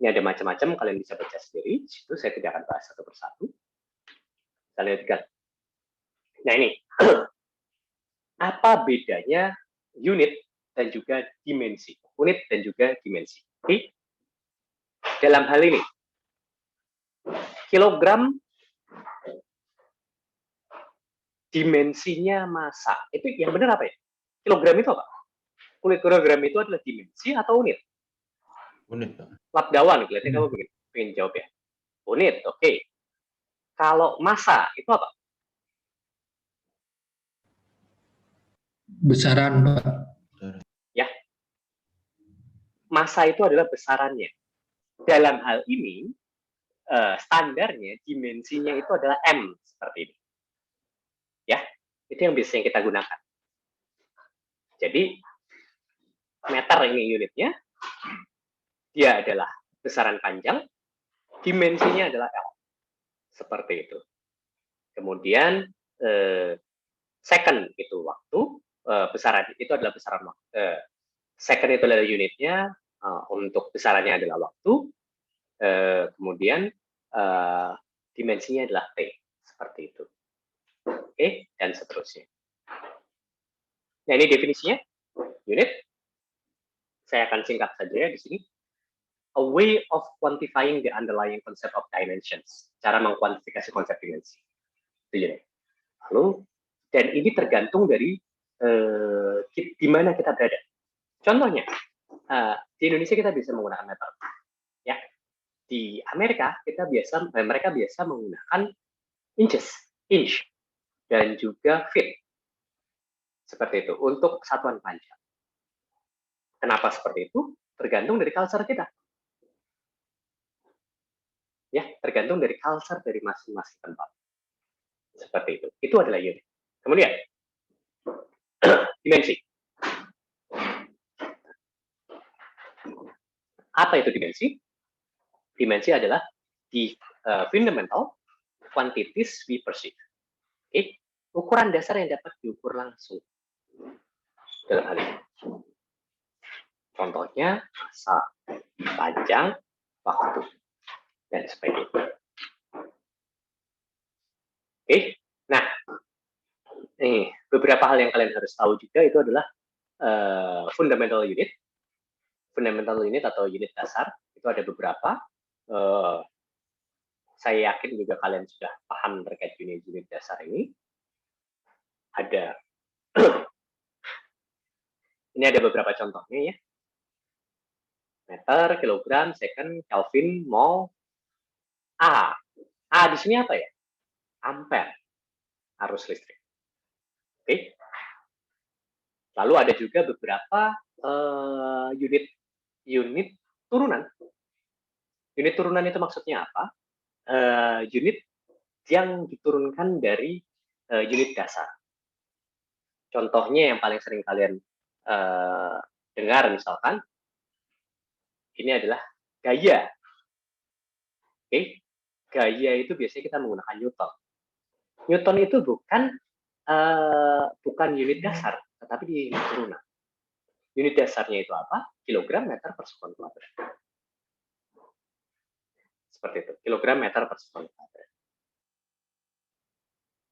ini ada macam-macam, kalian bisa baca sendiri. Itu saya tidak akan bahas satu persatu. Kita lihat. Nah ini, apa bedanya unit dan juga dimensi? Unit dan juga dimensi. Oke, dalam hal ini, kilogram Dimensinya massa. Itu yang benar apa ya? Kilogram itu apa? Kilogram itu adalah dimensi atau unit? Unit, Pak. Lapdawan, kelihatannya kamu pengen jawab ya. Unit, oke. Kalau massa itu apa? Besaran, Pak. Ya. Massa itu adalah besarannya. Dalam hal ini, standarnya, dimensinya itu adalah M, seperti ini. Ya, itu yang biasanya kita gunakan. Jadi, meter ini unitnya, dia adalah besaran panjang, dimensinya adalah L. Seperti itu. Kemudian, second itu waktu, besaran itu adalah besaran waktu. Second itu adalah unitnya, untuk besarannya adalah waktu, kemudian dimensinya adalah T. Seperti itu. Oke, dan seterusnya. Nah, ini definisinya, unit. Saya akan singkat saja ya di sini. A way of quantifying the underlying concept of dimensions. Cara mengkuantifikasi konsep dimensi. Itu jadi. Lalu, dan ini tergantung dari di mana kita berada. Contohnya, di Indonesia kita bisa menggunakan meter. Ya, di Amerika mereka biasa menggunakan inch, dan juga feet. Seperti itu untuk satuan panjang. Kenapa seperti itu? Tergantung dari culture kita. Ya, tergantung dari culture dari masing-masing tempat. Seperti itu. Itu adalah unit. Kemudian, dimensi. Apa itu dimensi? Dimensi adalah the fundamental quantities we perceive. Oke, ukuran dasar yang dapat diukur langsung dalam hal ini. Contohnya massa, panjang, waktu, dan sebagainya. Oke, nah, beberapa hal yang kalian harus tahu juga itu adalah fundamental unit. Fundamental unit atau unit dasar itu ada beberapa. Saya yakin juga kalian sudah paham terkait unit-unit dasar ini. Ada ini ada beberapa contohnya ya. Meter, kilogram, second, Kelvin, mol, A. A di sini apa ya? Ampere, arus listrik. Oke. Lalu ada juga beberapa unit turunan. Unit turunan itu maksudnya apa? Unit yang diturunkan dari unit dasar. Contohnya yang paling sering kalian dengar misalkan, ini adalah gaya. Oke, gaya itu biasanya kita menggunakan Newton. Newton itu bukan unit dasar, tetapi di unit turunan. Unit dasarnya itu apa? Kilogram meter per sekon kuadrat. Seperti itu, kilogram meter per sekon kuadrat.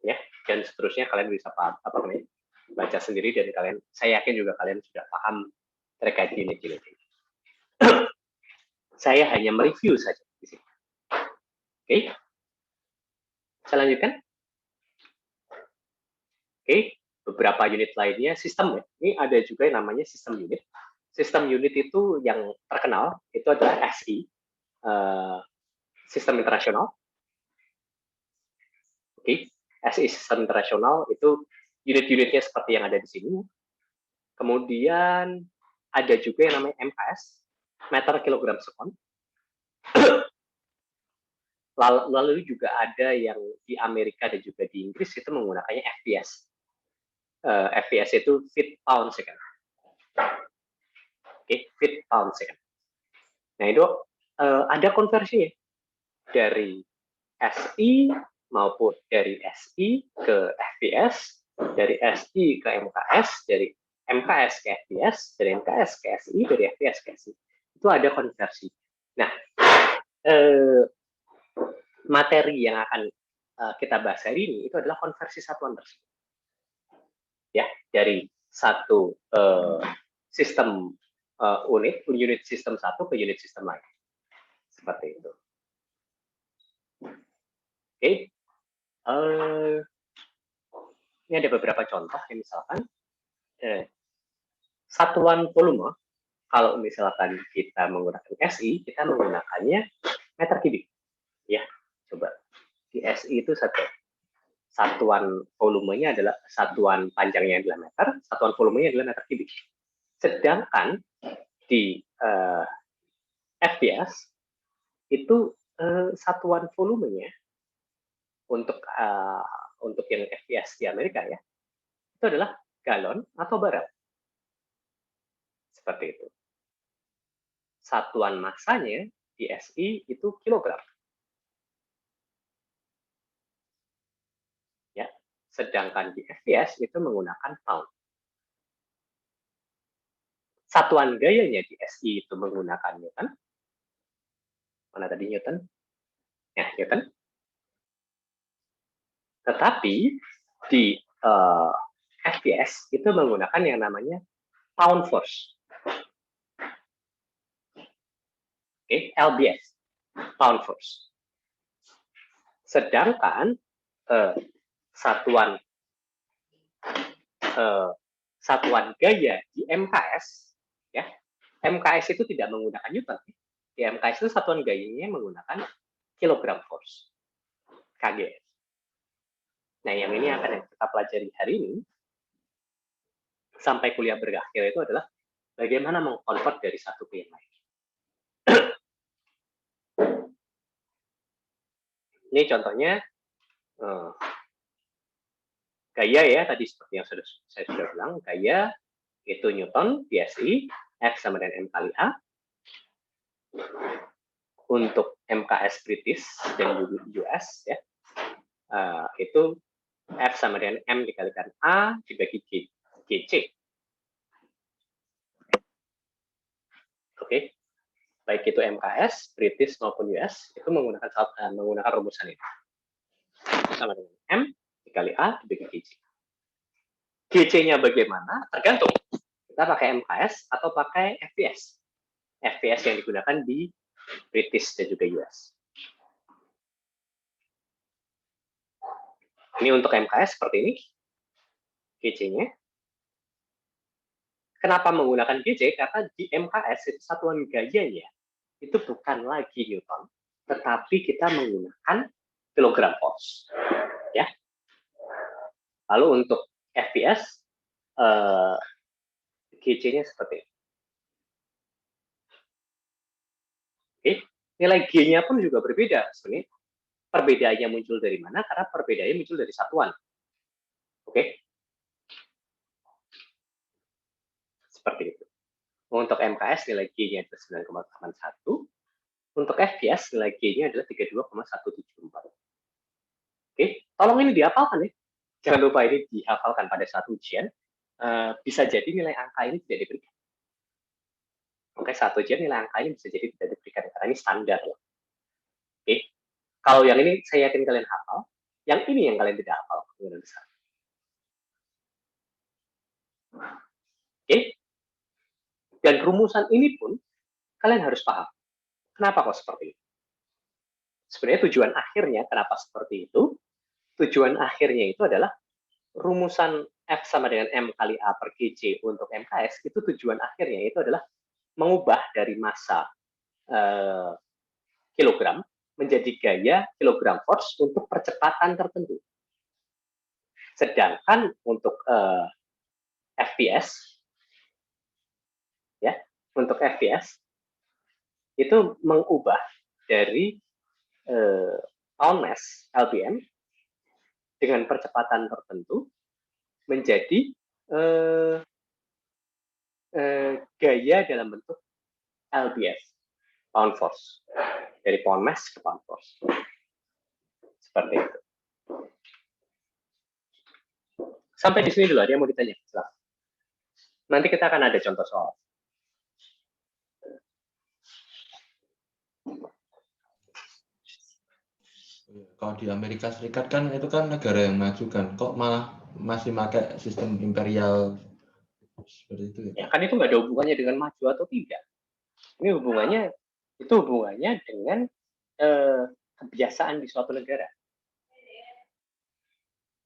Ya, dan seterusnya kalian bisa baca sendiri dan saya yakin juga kalian sudah paham terkait unit-unit ini. Saya hanya mereview saja di sini. Oke, saya lanjutkan. Oke, beberapa unit lainnya sistem ya. Ini ada juga yang namanya sistem unit. Sistem unit itu yang terkenal itu adalah SI, sistem internasional. Oke, SI sistem internasional itu unit-unitnya seperti yang ada di sini. Kemudian ada juga yang namanya MKS, meter kilogram sekon. Lalu juga ada yang di Amerika dan juga di Inggris itu menggunakannya FPS. FPS itu feet pound second. Oke, feet pound second. Nah itu ada konversinya dari SI maupun dari SI ke FPS, dari SI ke MKS, dari MKS ke FPS, dari MKS ke SI, dari FPS ke SI. Itu ada konversi. Nah, materi yang akan kita bahas hari ini itu adalah konversi satuan tersebut. Ya, dari satu sistem unit sistem satu ke unit sistem lain. Seperti itu. Oke, Ini ada beberapa contoh, ya, misalkan satuan volume, kalau misalkan kita menggunakan SI, kita menggunakannya meter kubik. Ya, coba di SI itu satuan volumenya adalah satuan panjangnya adalah meter, satuan volumenya adalah meter kubik. Sedangkan di FPS itu satuan volumenya untuk yang FPS di Amerika ya, itu adalah galon atau barel. Seperti itu. Satuan massanya di SI itu kilogram. Ya, sedangkan di FPS itu menggunakan pound. Satuan gayanya di SI itu menggunakan Newton. Mana tadi Newton? Ya, Newton. Tetapi di FPS itu menggunakan yang namanya pound force. Oke, LBS, pound force. Sedangkan satuan gaya di MKS, ya, MKS itu tidak menggunakan Newton. Di MKS itu satuan gayanya menggunakan kilogram force, kgs. Nah, yang ini akan kita pelajari hari ini sampai kuliah berakhir itu adalah bagaimana mengkonvert dari satu ke yang lain. Ini contohnya gaya ya, tadi seperti yang saya sudah bilang, gaya itu Newton, PSI, F sama dengan M kali A. Untuk MKS British dan US ya, itu F sama dengan M dikalikan A dibagi GC. Oke. Baik itu MKS, British maupun US, itu menggunakan rumusan ini. Sama dengan M dikali A dibagi GC. GC-nya bagaimana? Tergantung. Kita pakai MKS atau pakai FPS. FPS yang digunakan di British dan juga US. Ini untuk MKS seperti ini. GC-nya. Kenapa menggunakan GC? Karena di MKS itu satuan gayanya itu bukan lagi Newton, tetapi kita menggunakan kilogram force. Ya. Lalu untuk FPS, GC-nya seperti ini. Oke. Nilai G-nya pun juga berbeda. Sebenarnya perbedaannya muncul dari mana? Karena perbedaannya muncul dari satuan. Oke. Seperti itu. Untuk MKS nilai G-nya adalah 9,81. Untuk FPS nilai G-nya adalah 32,174. Oke, tolong ini dihafalkan ya. Jangan lupa ini dihafalkan pada saat ujian. Bisa jadi nilai angka ini tidak diberikan. Oke, saat ujian nilai angka ini bisa jadi tidak diberikan karena ini standar ya. Oke. Kalau yang ini saya yakin kalian hafal, yang ini yang kalian tidak hafal kemungkinan besar. Oke. Dan rumusan ini pun kalian harus paham. Kenapa kok seperti itu? Sebenarnya tujuan akhirnya kenapa seperti itu? Tujuan akhirnya itu adalah rumusan F sama dengan M kali A per GC untuk MKS, itu tujuan akhirnya itu adalah mengubah dari massa kilogram menjadi gaya kilogram force untuk percepatan tertentu. Sedangkan untuk FPS, ya, untuk FPS itu mengubah dari pound mass LBM dengan percepatan tertentu menjadi gaya dalam bentuk LBF, pound force, dari pound mass ke pound force, seperti itu. Sampai di sini dulu, ada yang mau ditanya? Silahkan. Nanti kita akan ada contoh soal. Kalau di Amerika Serikat kan itu kan negara yang maju kan, kok malah masih pakai sistem imperial seperti itu ya? Ya kan itu nggak ada hubungannya dengan maju atau tidak. Ini hubungannya dengan kebiasaan di suatu negara.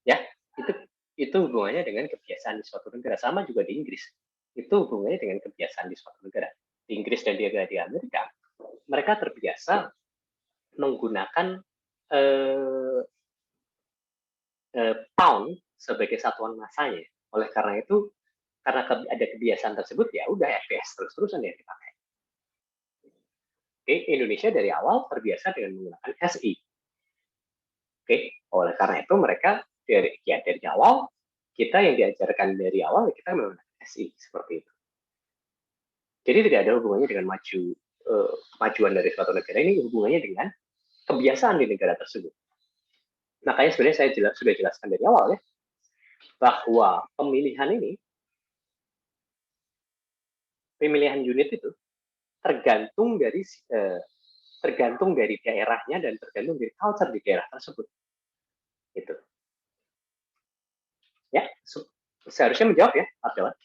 Ya, itu hubungannya dengan kebiasaan di suatu negara. Sama juga di Inggris. Itu hubungannya dengan kebiasaan di suatu negara. Di Inggris dan di Amerika, mereka terbiasa menggunakan pound sebagai satuan masanya. Oleh karena itu, karena ada kebiasaan tersebut, ya udah FPS terus-terusan yang dipakai. Oke, Indonesia dari awal terbiasa dengan menggunakan SI. Oke, oleh karena itu mereka dari awal kita yang diajarkan dari awal kita menggunakan SI seperti itu. Jadi tidak ada hubungannya dengan kemajuan dari suatu negara, ini hubungannya dengan kebiasaan di negara tersebut. Makanya sebenarnya saya sudah jelaskan dari awal ya, bahwa pemilihan unit itu tergantung dari daerahnya dan tergantung dari culture di daerah tersebut. Gitu. Ya, seharusnya menjawab ya, Abdullah.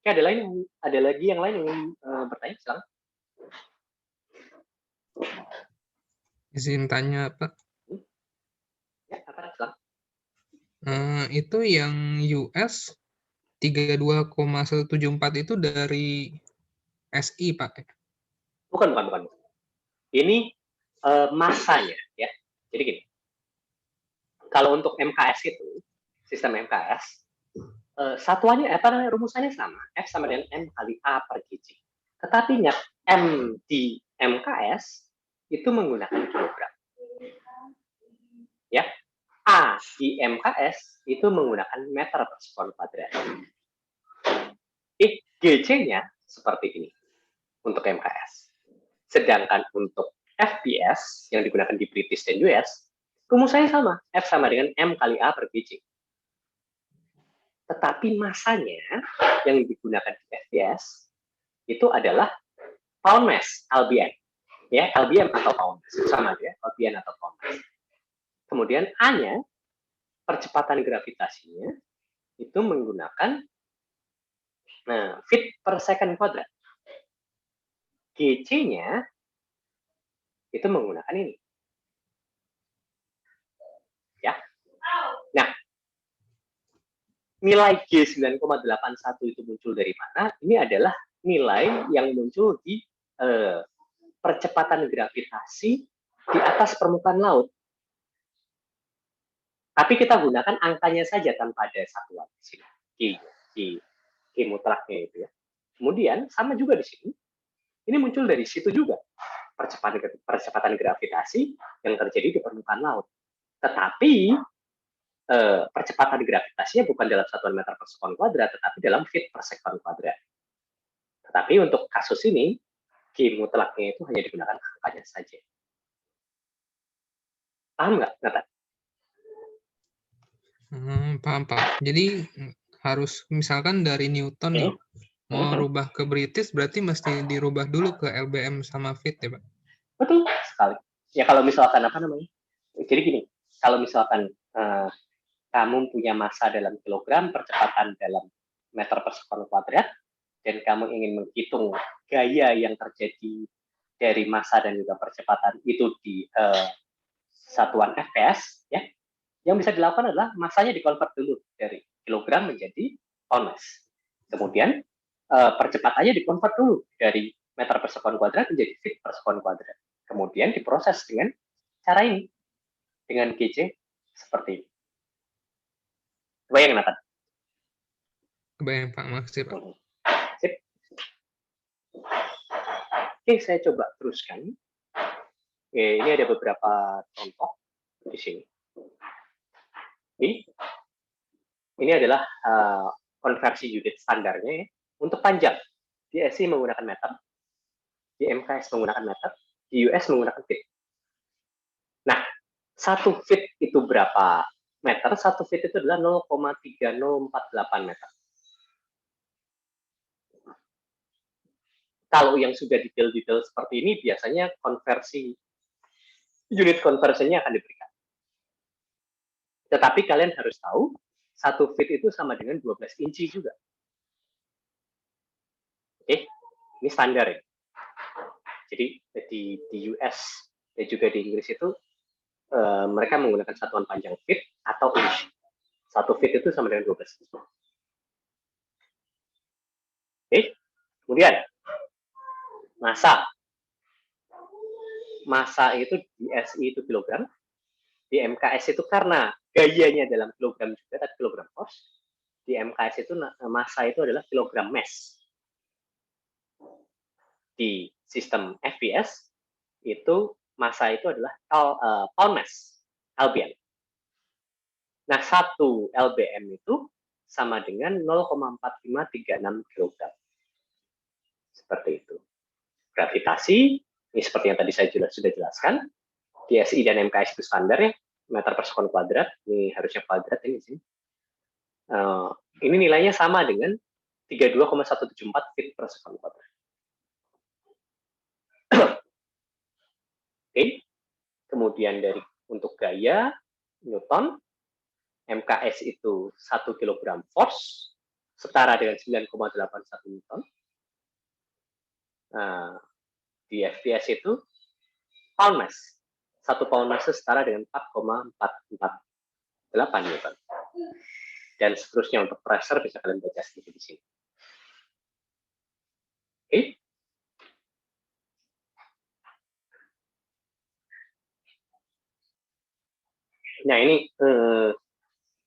Oke, ada lagi yang lain yang bertanya, silakan. Izin tanya, Pak. Ya, apa silakan. Itu yang US 32,174 itu dari SI, Pak. Bukan. Ini masanya ya. Jadi gini. Kalau untuk MKS itu, sistem MKS, satuannya rumusannya sama, F sama dengan M kali A per kg. Tetapi M di MKS itu menggunakan kilogram. Ya, A di MKS itu menggunakan meter per sekon kuadrat. GC-nya seperti ini untuk MKS. Sedangkan untuk FPS yang digunakan di British dan US, rumusannya sama, F sama dengan M kali A per kg. Tetapi masanya yang digunakan di FPS itu adalah pound mass, LBM. Ya, LBM atau pound mass, sama ya, LBM atau pound mass. Kemudian A-nya, percepatan gravitasinya, itu menggunakan feet per second kuadrat. GC-nya itu menggunakan ini. Ya. Nah, nilai G9,81 itu muncul dari mana? Ini adalah nilai yang muncul di percepatan gravitasi di atas permukaan laut. Tapi kita gunakan angkanya saja tanpa ada satuan di sini. G mutlaknya itu ya. Kemudian sama juga di sini. Ini muncul dari situ juga. Percepatan gravitasi yang terjadi di permukaan laut. Tetapi percepatan gravitasinya bukan dalam satuan meter per sekon kuadrat, tetapi dalam feet per sekon kuadrat. Tetapi untuk kasus ini, G mutlaknya itu hanya digunakan angkanya saja. Paham nggak, Nathan? Paham, Pak. Jadi harus misalkan dari Newton nih, mau rubah ke British berarti mesti dirubah dulu ke LBM sama feet ya, Pak? Betul sekali. Ya kalau misalkan jadi gini, kalau misalkan kamu punya massa dalam kilogram, percepatan dalam meter per sekon kuadrat, dan kamu ingin menghitung gaya yang terjadi dari massa dan juga percepatan itu di satuan FPS, ya, yang bisa dilakukan adalah massanya dikonvert dulu dari kilogram menjadi pound mass. Kemudian percepatannya dikonvert dulu dari meter per sekon kuadrat menjadi feet per sekon kuadrat. Kemudian diproses dengan cara ini, dengan GC seperti ini. Kebayang, Nathan? Kebayang, Pak. Maksud, Pak. Sip. Oke, saya coba teruskan. Oke, ini ada beberapa contoh di sini. Ini adalah konversi unit standarnya ya. Untuk panjang, di SI menggunakan meter, di MKS menggunakan meter, di US menggunakan feet. Nah, 1 feet itu berapa meter? 1 feet itu adalah 0,3048 meter. Kalau yang sudah detail-detail seperti ini, biasanya unit conversion-nya akan diberikan. Tetapi kalian harus tahu, 1 feet itu sama dengan 12 inci juga. Oke, ini standar ya. Jadi di US dan juga di Inggris itu mereka menggunakan satuan panjang feet atau inch. 1 feet itu sama dengan 12 inch. Oke. Kemudian massa. Massa itu di SI itu kilogram, di MKS itu karena gayanya dalam kilogram juga, tapi kilogram force. Di MKS itu massa itu adalah kilogram mass. Di sistem FPS itu massa itu adalah pound mass, lbm. Nah, 1 lbm itu sama dengan 0,4536 kg. Seperti itu. Gravitasi, ini seperti yang tadi saya sudah jelaskan, di SI dan MKS itu standar ya, meter per sekon kuadrat, ini harusnya kuadrat ini sih. Ini nilainya sama dengan 32,174 feet per sekon kuadrat. Oke. Kemudian untuk gaya, Newton, MKS itu 1 kg force, setara dengan 9,81 Newton. Di FPS itu pound mass. 1 pound mass setara dengan 4,448 Newton. Dan seterusnya untuk pressure bisa kalian baca sedikit di sini. Oke. Nah, ini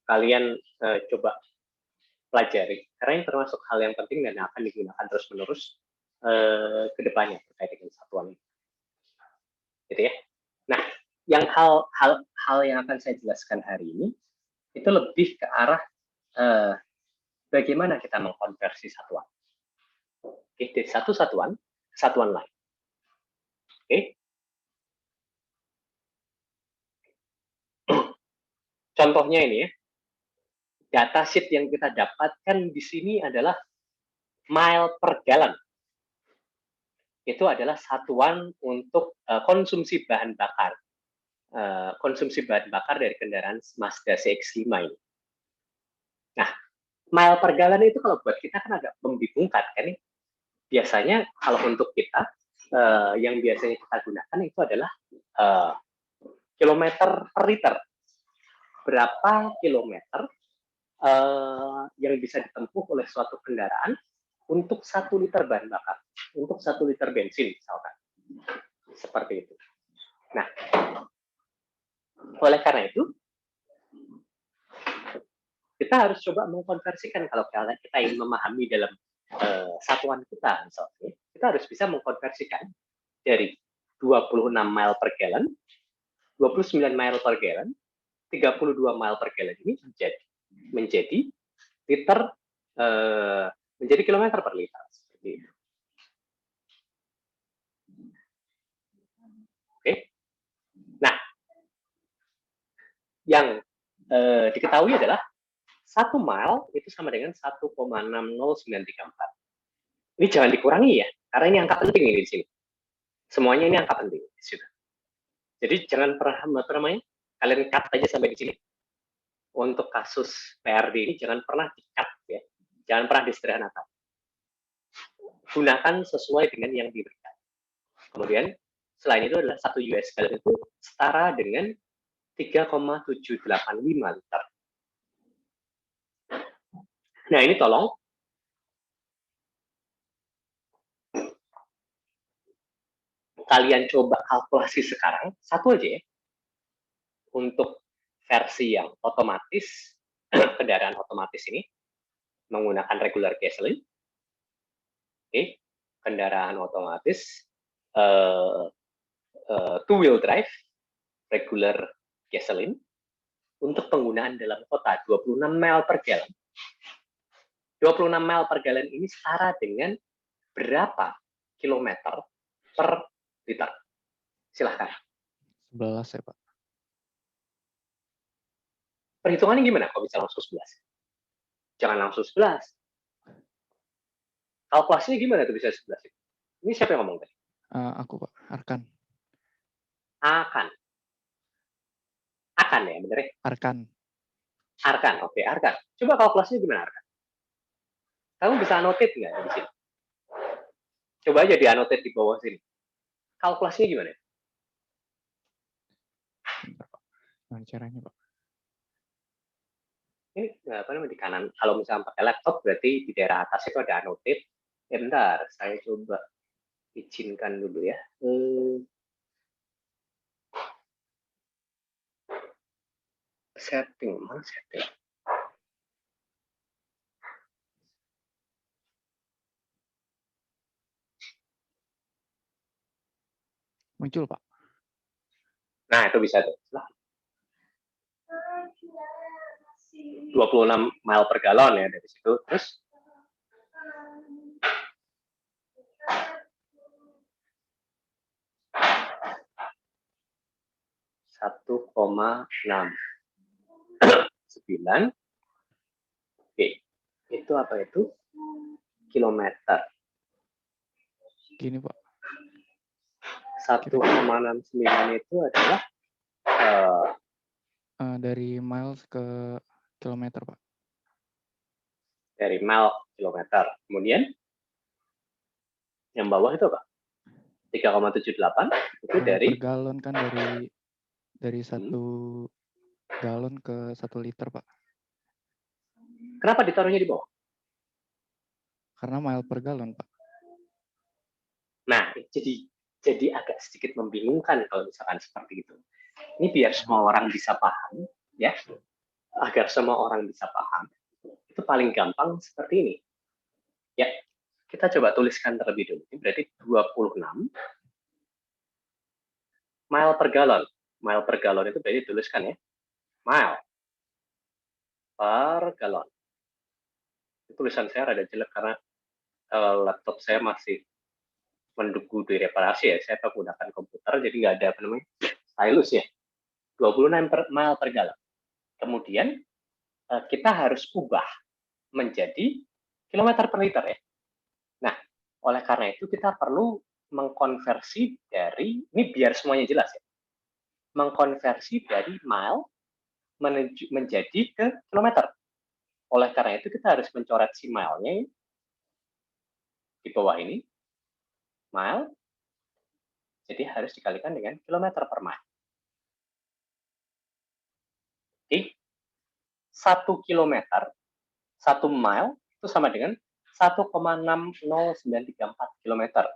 kalian coba pelajari. Karena ini termasuk hal yang penting dan akan digunakan terus-menerus ke depannya terkait dengan satuan ini. Gitu ya. Nah, yang hal yang akan saya jelaskan hari ini itu lebih ke arah bagaimana kita mengkonversi satuan. Oke, dari satu satuan ke satuan lain. Oke. Contohnya ini ya. Datasheet yang kita dapatkan di sini adalah mile per gallon. Itu adalah satuan untuk konsumsi bahan bakar. Konsumsi bahan bakar dari kendaraan Mazda CX-5 ini. Nah, mile per gallon itu kalau buat kita kan agak membingungkan kan nih. Biasanya kalau untuk kita yang biasanya kita gunakan itu adalah kilometer per liter. Berapa kilometer yang bisa ditempuh oleh suatu kendaraan untuk 1 liter bahan bakar, untuk 1 liter bensin misalkan. Seperti itu. Nah, oleh karena itu, kita harus coba mengkonversikan kalau kita ingin memahami dalam satuan kita, misalnya, kita harus bisa mengkonversikan dari 26 mile per gallon, 29 mile per gallon, 32 mile per gallon ini menjadi liter, menjadi kilometer per liter. Seperti itu. Oke. Nah, yang diketahui adalah 1 mile itu sama dengan 1,60934. Ini jangan dikurangi ya, karena ini angka penting ini di sini. Semuanya ini angka penting. Sudah. Jadi jangan pernah kalian cut aja sampai di sini. Untuk kasus PRD ini jangan pernah di-cut ya. Jangan pernah disederhanakan. Gunakan sesuai dengan yang diberikan. Kemudian selain itu adalah 1 US gallon itu setara dengan 3,785 liter. Nah, ini tolong kalian coba kalkulasi sekarang, satu aja ya. Untuk versi yang otomatis, kendaraan otomatis ini menggunakan regular gasoline. Oke, kendaraan otomatis two-wheel drive, regular gasoline, untuk penggunaan dalam kota 26 mile per gallon. 26 mile per gallon ini setara dengan berapa kilometer per liter? Silahkan. 11 ya, Pak. Perhitungannya gimana kalau bisa langsung 11? Jangan langsung 11. Kalkulasinya gimana tuh bisa 11? Ini siapa yang ngomong tadi? Aku, Pak. Arkan. Akan ya, bener ya? Arkan, oke. Arkan. Coba kalkulasinya gimana, Arkan? Kamu bisa annotate nggak di sini? Coba aja di-annotate di bawah sini. Kalkulasinya gimana? Gimana caranya, Pak? Ini apa namanya di kanan. Kalau misalnya pakai laptop berarti di daerah atas itu ada annotate. Bentar, saya coba izinkan dulu ya. Setting, mana setting? Muncul, Pak. Nah, itu bisa tuh. 26 mile per galon ya dari situ. Terus (1,6) 9. Oke. Itu apa itu? Kilometer. Gini, Pak. 1,69 itu adalah dari miles ke kilometer, Pak. Dari mile kilometer. Kemudian yang bawah itu apa? 3,78 itu dari per galon kan dari 1 galon ke 1 liter, Pak. Kenapa ditaruhnya di bawah? Karena mile per galon, Pak. Nah, jadi agak sedikit membingungkan kalau misalkan seperti itu. Ini biar semua orang bisa paham, ya. Agar semua orang bisa paham. Itu paling gampang seperti ini. Ya, kita coba tuliskan terlebih dulu. Ini berarti 26 mile per galon. Mile per galon itu berarti tuliskan ya. Mile per galon. Tulisan saya rada jelek karena laptop saya masih mendukung di reparasi ya. Saya menggunakan komputer, jadi nggak ada apa namanya stylus ya. 26 mile per galon. Kemudian kita harus ubah menjadi kilometer per liter ya. Nah, oleh karena itu kita perlu mengkonversi dari, ini biar semuanya jelas ya, mengkonversi dari mile menjadi ke kilometer. Oleh karena itu kita harus mencoret si mile-nya di bawah ini, mile, jadi harus dikalikan dengan kilometer per mile. Oke, 1 kilometer, 1 mile itu sama dengan 1,60934 kilometer.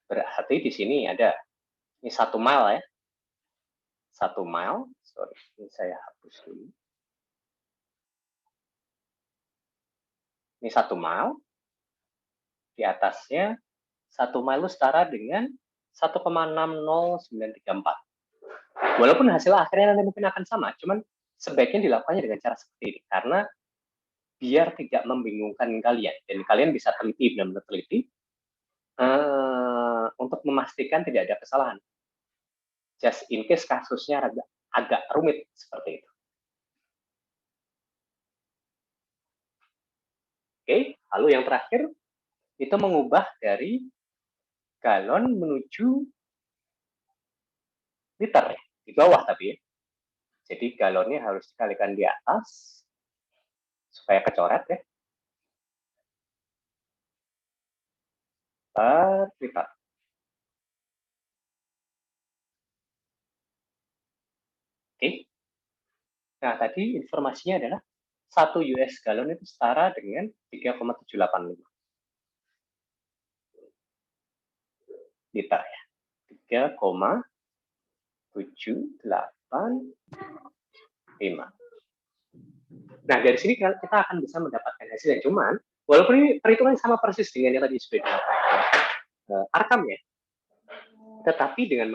Berarti di sini ada, ini 1 mile ya. 1 mile, sorry, ini saya hapus dulu. Ini 1 mile, di atasnya 1 mile setara dengan 1,60934. Walaupun hasil akhirnya nanti mungkin akan sama, cuman sebaiknya dilakukannya dengan cara seperti ini, karena biar tidak membingungkan kalian, dan kalian bisa teliti, benar-benar teliti, untuk memastikan tidak ada kesalahan. Just in case kasusnya agak rumit seperti itu. Oke, lalu yang terakhir, itu mengubah dari galon menuju liter, ya. Di bawah tapi ya. Jadi galonnya harus dikalikan di atas, supaya kecoret ya. Per liter. Oke. Nah, tadi informasinya adalah 1 US galon itu setara dengan 3,785 liter ya. 3,785. Nah, dari sini kita akan bisa mendapatkan hasilnya. Cuman, walaupun ini perhitungan sama persis dengan yang tadi sudah Arkam ya, tetapi dengan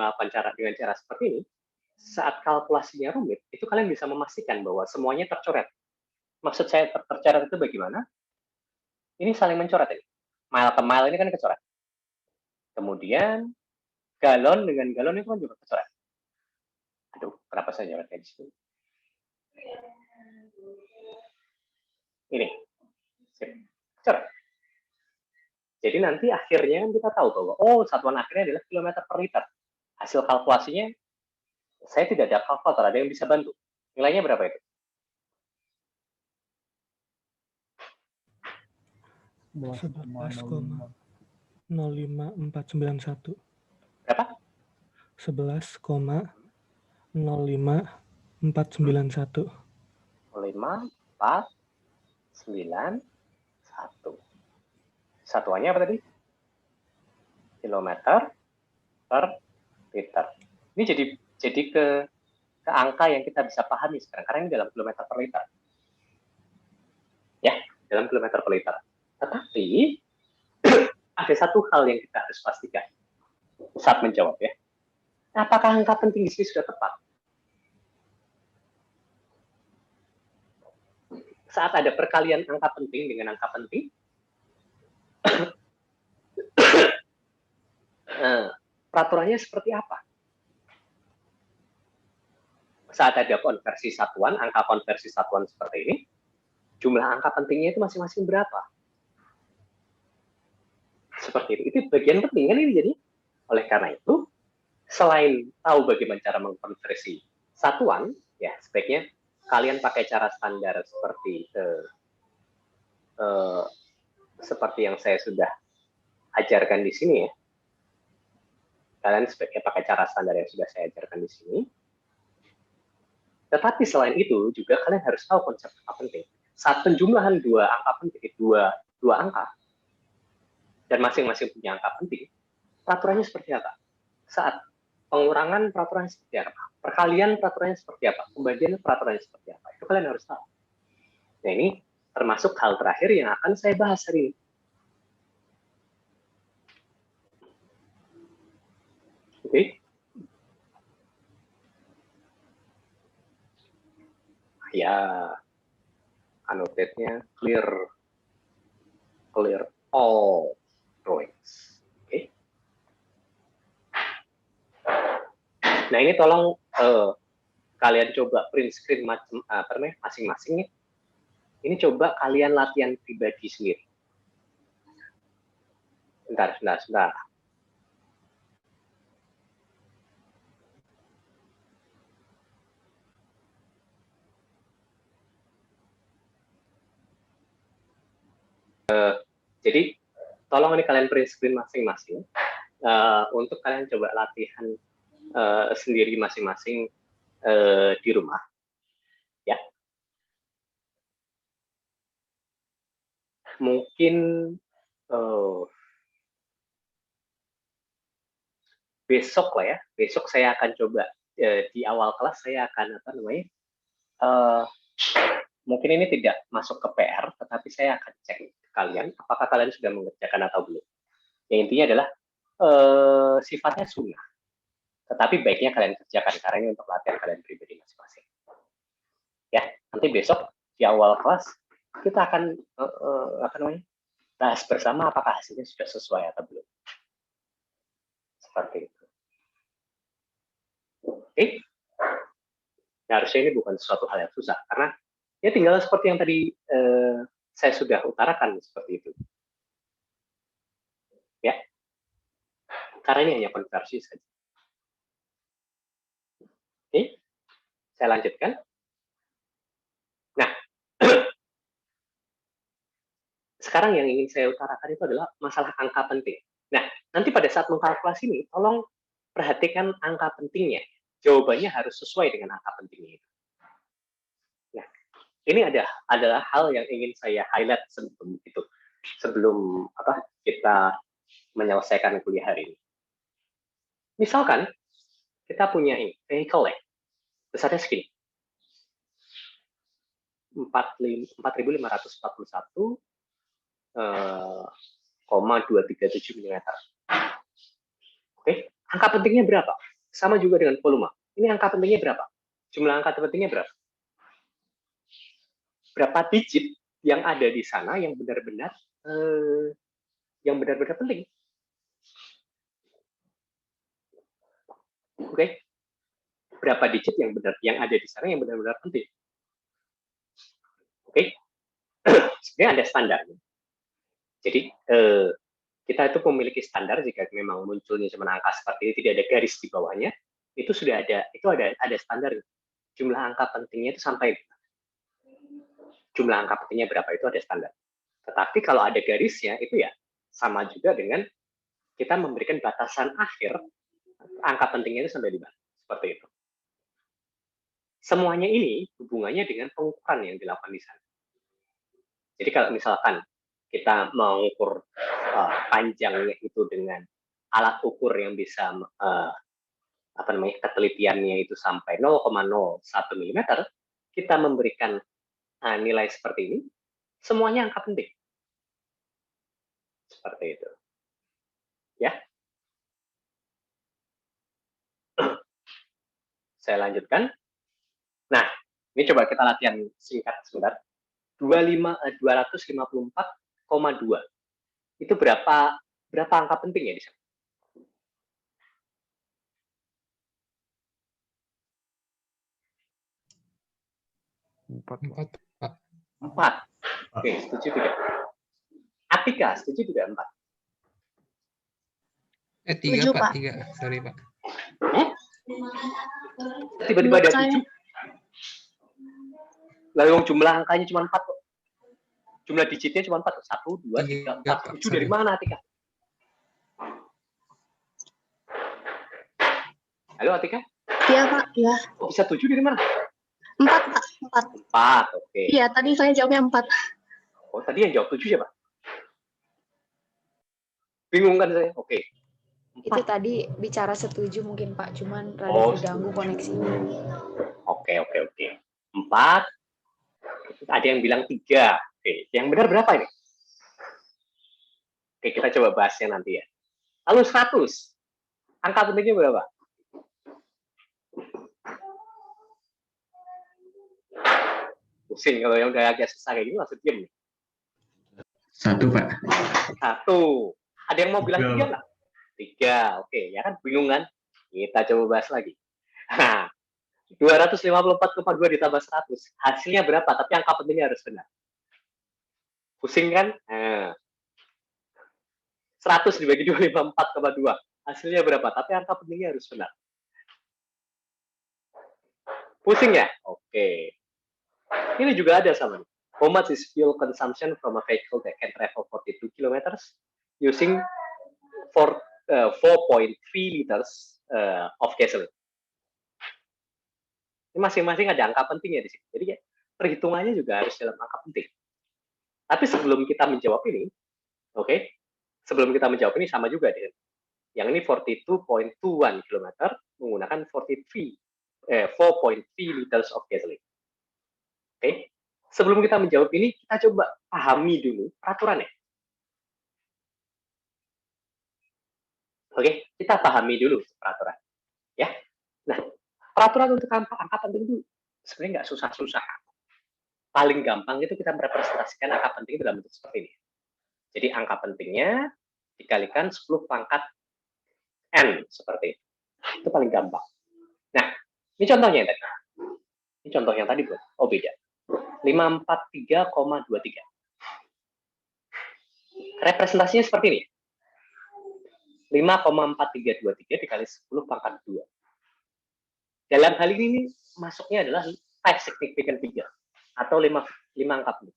cara seperti ini, saat kalkulasinya rumit, itu kalian bisa memastikan bahwa semuanya tercoret. Maksud saya tercoret itu bagaimana? Ini saling mencoret ini. Mile ke mile ini kan kecoret. Kemudian galon dengan galon itu kan juga kecoret. Aduh, kenapa saya nyoretnya di sini? Ini. Kecoret. Jadi nanti akhirnya kan kita tahu bahwa satuan akhirnya adalah kilometer per liter. Hasil kalkulasinya saya tidak ada kalkulator, ada yang bisa bantu. Nilainya berapa itu? 11,05491. Berapa? 11,05491. 491. 5, 4, 9, 1. Satuannya apa tadi? Kilometer per liter. Ini jadi ke angka yang kita bisa pahami sekarang, karena ini dalam kilometer per liter. Ya, dalam kilometer per liter. Tetapi, ada satu hal yang kita harus pastikan saat menjawab ya. Apakah angka penting di sini sudah tepat? Saat ada perkalian angka penting dengan angka penting, peraturannya seperti apa? Saat ada konversi satuan, angka konversi satuan seperti ini, jumlah angka pentingnya itu masing-masing berapa? Seperti itu. Itu bagian penting kan ini jadi. Oleh karena itu, selain tahu bagaimana cara mengkonversi satuan, ya sebaiknya kalian pakai cara standar seperti yang saya sudah ajarkan di sini ya. Kalian sebaiknya pakai cara standar yang sudah saya ajarkan di sini. Tetapi selain itu juga kalian harus tahu konsep angka penting. Saat penjumlahan dua angka penting, dua angka, dan masing-masing punya angka penting, peraturannya seperti apa? Saat pengurangan peraturannya seperti apa? Perkalian peraturannya seperti apa? Pembagian peraturannya seperti apa? Itu kalian harus tahu. Nah ini termasuk hal terakhir yang akan saya bahas hari ini. Oke. Ya, annotate-nya clear all drawings. Oke. Nah ini tolong kalian coba print screen masing-masing ya. Ini coba kalian latihan pribadi sendiri. Sebentar. Jadi tolong ini kalian print screen masing-masing untuk kalian coba latihan sendiri masing-masing di rumah, ya. Mungkin besok lah ya. Besok saya akan coba di awal kelas saya akan mungkin ini tidak masuk ke PR, tetapi saya akan cek kalian apakah kalian sudah mengerjakan atau belum. Yang intinya adalah sifatnya sunnah, tetapi baiknya kalian kerjakan karena ini untuk latihan kalian pribadi masing-masing. Ya, nanti besok di awal kelas kita akan bahas bersama apakah hasilnya sudah sesuai atau belum. Seperti itu. Oke. Nah, harusnya ini bukan sesuatu hal yang susah karena ya tinggal seperti yang tadi saya sudah utarakan seperti itu. Ya. Karena ini hanya konversi saja. Oke. Saya lanjutkan. Nah, sekarang yang ingin saya utarakan itu adalah masalah angka penting. Nah, nanti pada saat mengkalkulasi ini, tolong perhatikan angka pentingnya. Jawabannya harus sesuai dengan angka pentingnya itu. Nah, ini adalah hal yang ingin saya highlight sebelum kita menyelesaikan kuliah hari ini. Misalkan kita punya ini vehicle ya, besarnya segini, 4.541,237 mm. Oke, angka pentingnya berapa? Sama juga dengan volume. Ini angka pentingnya berapa? Jumlah angka pentingnya berapa? Berapa digit yang ada di sana yang benar-benar penting? Oke, berapa digit yang ada di sana yang benar-benar penting? Oke, sebenarnya ada standarnya. Jadi kita itu memiliki standar jika memang munculnya cuma angka seperti ini tidak ada garis di bawahnya, itu sudah ada standar. Jumlah angka pentingnya itu sampai jumlah angka pentingnya berapa itu ada standar. Tetapi kalau ada garisnya itu ya sama juga dengan kita memberikan batasan akhir angka pentingnya itu sampai di mana, seperti itu. semuanya ini hubungannya dengan pengukuran yang dilakukan di sana. Jadi kalau misalkan kita mengukur panjangnya itu dengan alat ukur yang bisa ketelitiannya itu sampai 0,01 mm, kita memberikan nilai seperti ini, semuanya angka penting. Seperti itu. Ya. Saya lanjutkan. Nah, ini coba kita latihan singkat sebentar. 254,2. Itu berapa angka penting ya di sana? 4. Oke, setuju tidak? Atika, setuju tidak 4? 3 Pak, 3. Sorry Pak. Tiba-tiba ada 7. Lalu jumlah angkanya cuma 4 kok. Jumlah digitnya cuma 4. 1, 2, 3, 4. 7 dari mana, Atika? Halo, Atika? Iya, Pak. Iya. Kok bisa 7 dari mana? 4, Pak. 4, oke. Iya, tadi saya jawabnya 4. Oh, tadi yang jawab 7 siapa? Bingung kan saya? Oke. Itu tadi bicara setuju mungkin Pak, cuman rada terganggu koneksinya. Oke. 4. Ada yang bilang 3. Oke, yang benar berapa ini? Oke, kita coba bahasnya nanti ya. Lalu 100. Angka pentingnya berapa? Pusing kalau yang udah agak susah kayak gini langsung diam nih. 1, Pak. 1. Ada yang mau bilang 3 nggak? 3. Oke, ya kan bingung kan? Kita coba bahas lagi. Nah, 254,2 ditambah 100. Hasilnya berapa? Tapi angka pentingnya harus benar. Pusing kan? Nah. 100 dibagi 254,2. Hasilnya berapa? Tapi angka pentingnya harus benar. Pusing ya? Oke. Ini juga ada sama nih. How much is fuel consumption from a vehicle that can travel 42 km using 4.3 liters of gasoline? Ini masing-masing ada angka pentingnya di sini. Jadi perhitungannya juga harus dalam angka penting. Tapi sebelum kita menjawab ini, sebelum kita menjawab ini sama juga dengan yang ini 42.21 km menggunakan 4.3 liters of gasoline. Oke. Sebelum kita menjawab ini, kita coba pahami dulu peraturannya. Oke, kita pahami dulu peraturan. Ya. Nah, peraturan untuk angka penting itu sebenarnya nggak susah-susah. Paling gampang itu kita merepresentasikan angka penting dalam bentuk seperti ini. Jadi angka pentingnya dikalikan 10 pangkat N seperti itu. Itu paling gampang. Nah, ini contohnya yang tadi. Ini contoh yang tadi belum? Oh, beda. 543,23. Representasinya seperti ini. 5,4323 dikali 10 pangkat 2. Dalam hal ini masuknya adalah 5 significant figure atau 5 angka penting.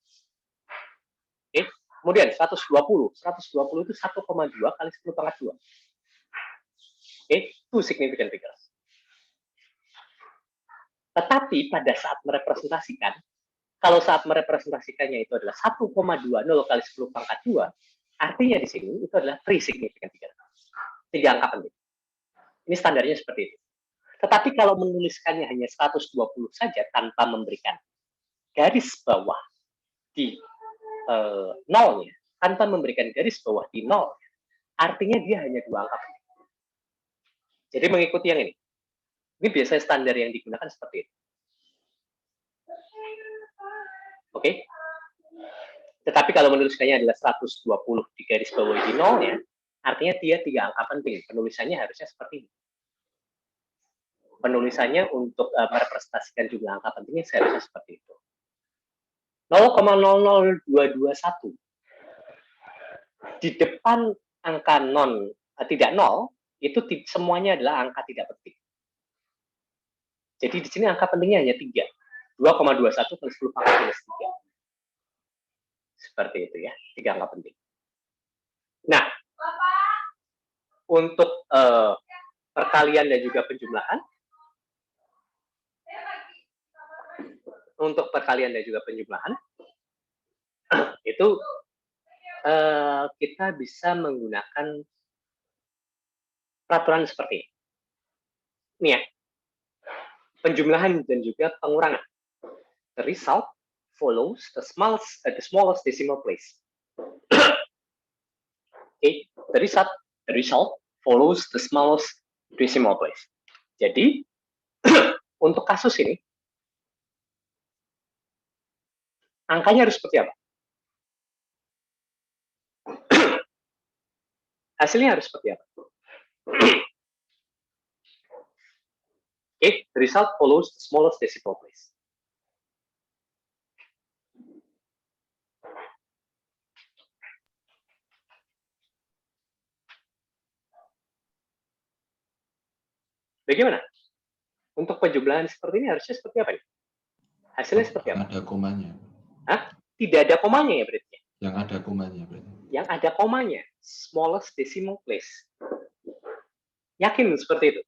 Oke. Kemudian 120 itu 1,2 kali 10 pangkat 2. Oke, 2 significant figures. Tetapi pada saat merepresentasikan, kalau saat merepresentasikannya itu adalah 1,20 kali 10 pangkat 2, artinya di sini itu adalah 3 significant figures. 3 angka penting. Ini standarnya seperti itu. Tetapi kalau menuliskannya hanya 120 saja tanpa memberikan garis bawah di nolnya, tanpa memberikan garis bawah di nol, artinya dia hanya 2 angka penting. Jadi mengikuti yang ini. Ini biasanya standar yang digunakan seperti itu. Oke. Tetapi kalau menuliskannya adalah 120 di garis bawah di nolnya, artinya dia 3 angka penting. Penulisannya harusnya seperti ini. Penulisannya untuk merepresentasikan jumlah angka pentingnya seharusnya seperti itu. 0,00221. Di depan angka tidak nol, itu semuanya adalah angka tidak penting. Jadi di sini angka pentingnya hanya 3. 2,21 kali 10 pangkat minus 3. Seperti itu ya, 3 angka penting. Nah, untuk perkalian dan juga penjumlahan, untuk perkalian dan juga penjumlahan, itu kita bisa menggunakan peraturan seperti ini. Ini ya, penjumlahan dan juga pengurangan. The result follows the smallest decimal place. Okay, the result follows the smallest decimal place. Jadi untuk kasus ini angkanya harus seperti apa? Hasilnya harus seperti apa? Okay, the result follows the smallest decimal place. Bagaimana? Untuk penjumlahan seperti ini harusnya seperti apa nih? Hasilnya seperti apa? Ada komanya. Hah? Tidak ada komanya ya berarti? Yang ada komanya berarti. Yang ada komanya, smallest decimal place. Yakin seperti itu?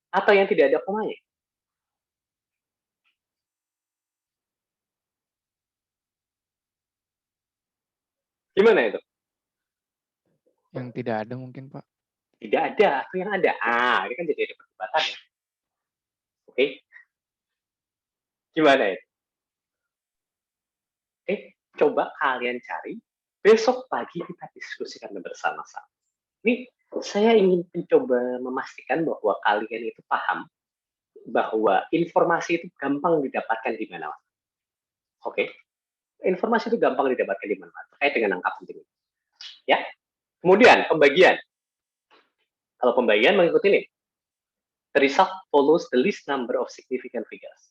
Atau yang tidak ada komanya? Gimana itu? Yang tidak ada mungkin, Pak. Tidak ada, atau yang ada? Ini kan jadi ada perdebatan ya. Oke. Gimana itu? Coba kalian cari. Besok pagi kita diskusikan bersama-sama. Ini saya ingin mencoba memastikan bahwa kalian itu paham bahwa informasi itu gampang didapatkan di mana. Oke. Informasi itu gampang didapatkan di mana terkait dengan angka penting. Ya. Kemudian pembagian. Kalau pembagian mengikuti ini. The result follows the least number of significant figures.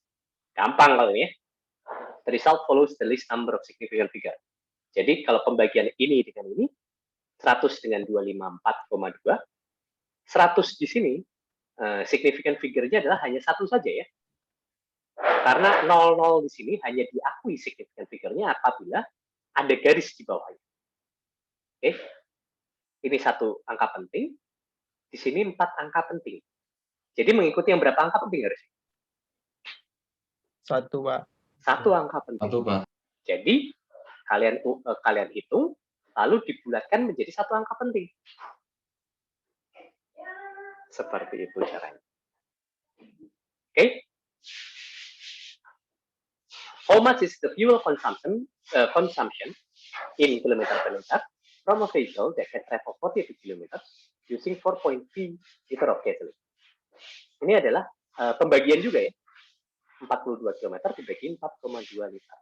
Gampang kalau ini ya. The result follows the least number of significant figures. Jadi kalau pembagian ini dengan ini, 100 dengan 254,2, 100 di sini, significant figure-nya adalah hanya satu saja ya. Karena 00 di sini hanya diakui significant figure-nya apabila ada garis di bawahnya. Oke. Ini satu angka penting. Di sini 4 angka penting. Jadi mengikuti yang berapa angka penting harusnya? 1, Pak. 1 angka penting. 1, Pak. Jadi kalian hitung, lalu dibulatkan menjadi 1 angka penting. Seperti itu caranya. Oke. How much is the fuel consumption in kilometer per liter from a vehicle that can travel 42 km using 4.3 liter of gasoline? Ini adalah pembagian juga ya. 42 km dibagi 4,2 liter.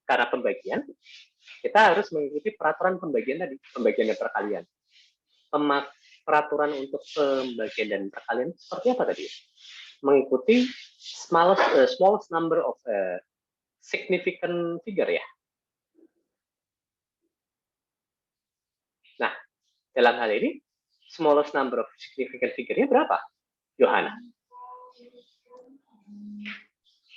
Karena pembagian, kita harus mengikuti peraturan pembagian tadi, pembagian dan perkalian. Peraturan untuk pembagian dan perkalian seperti apa tadi? Mengikuti smallest number of significant figure ya. Nah, dalam hal ini, smallest number of significant figure-nya berapa? Yohana?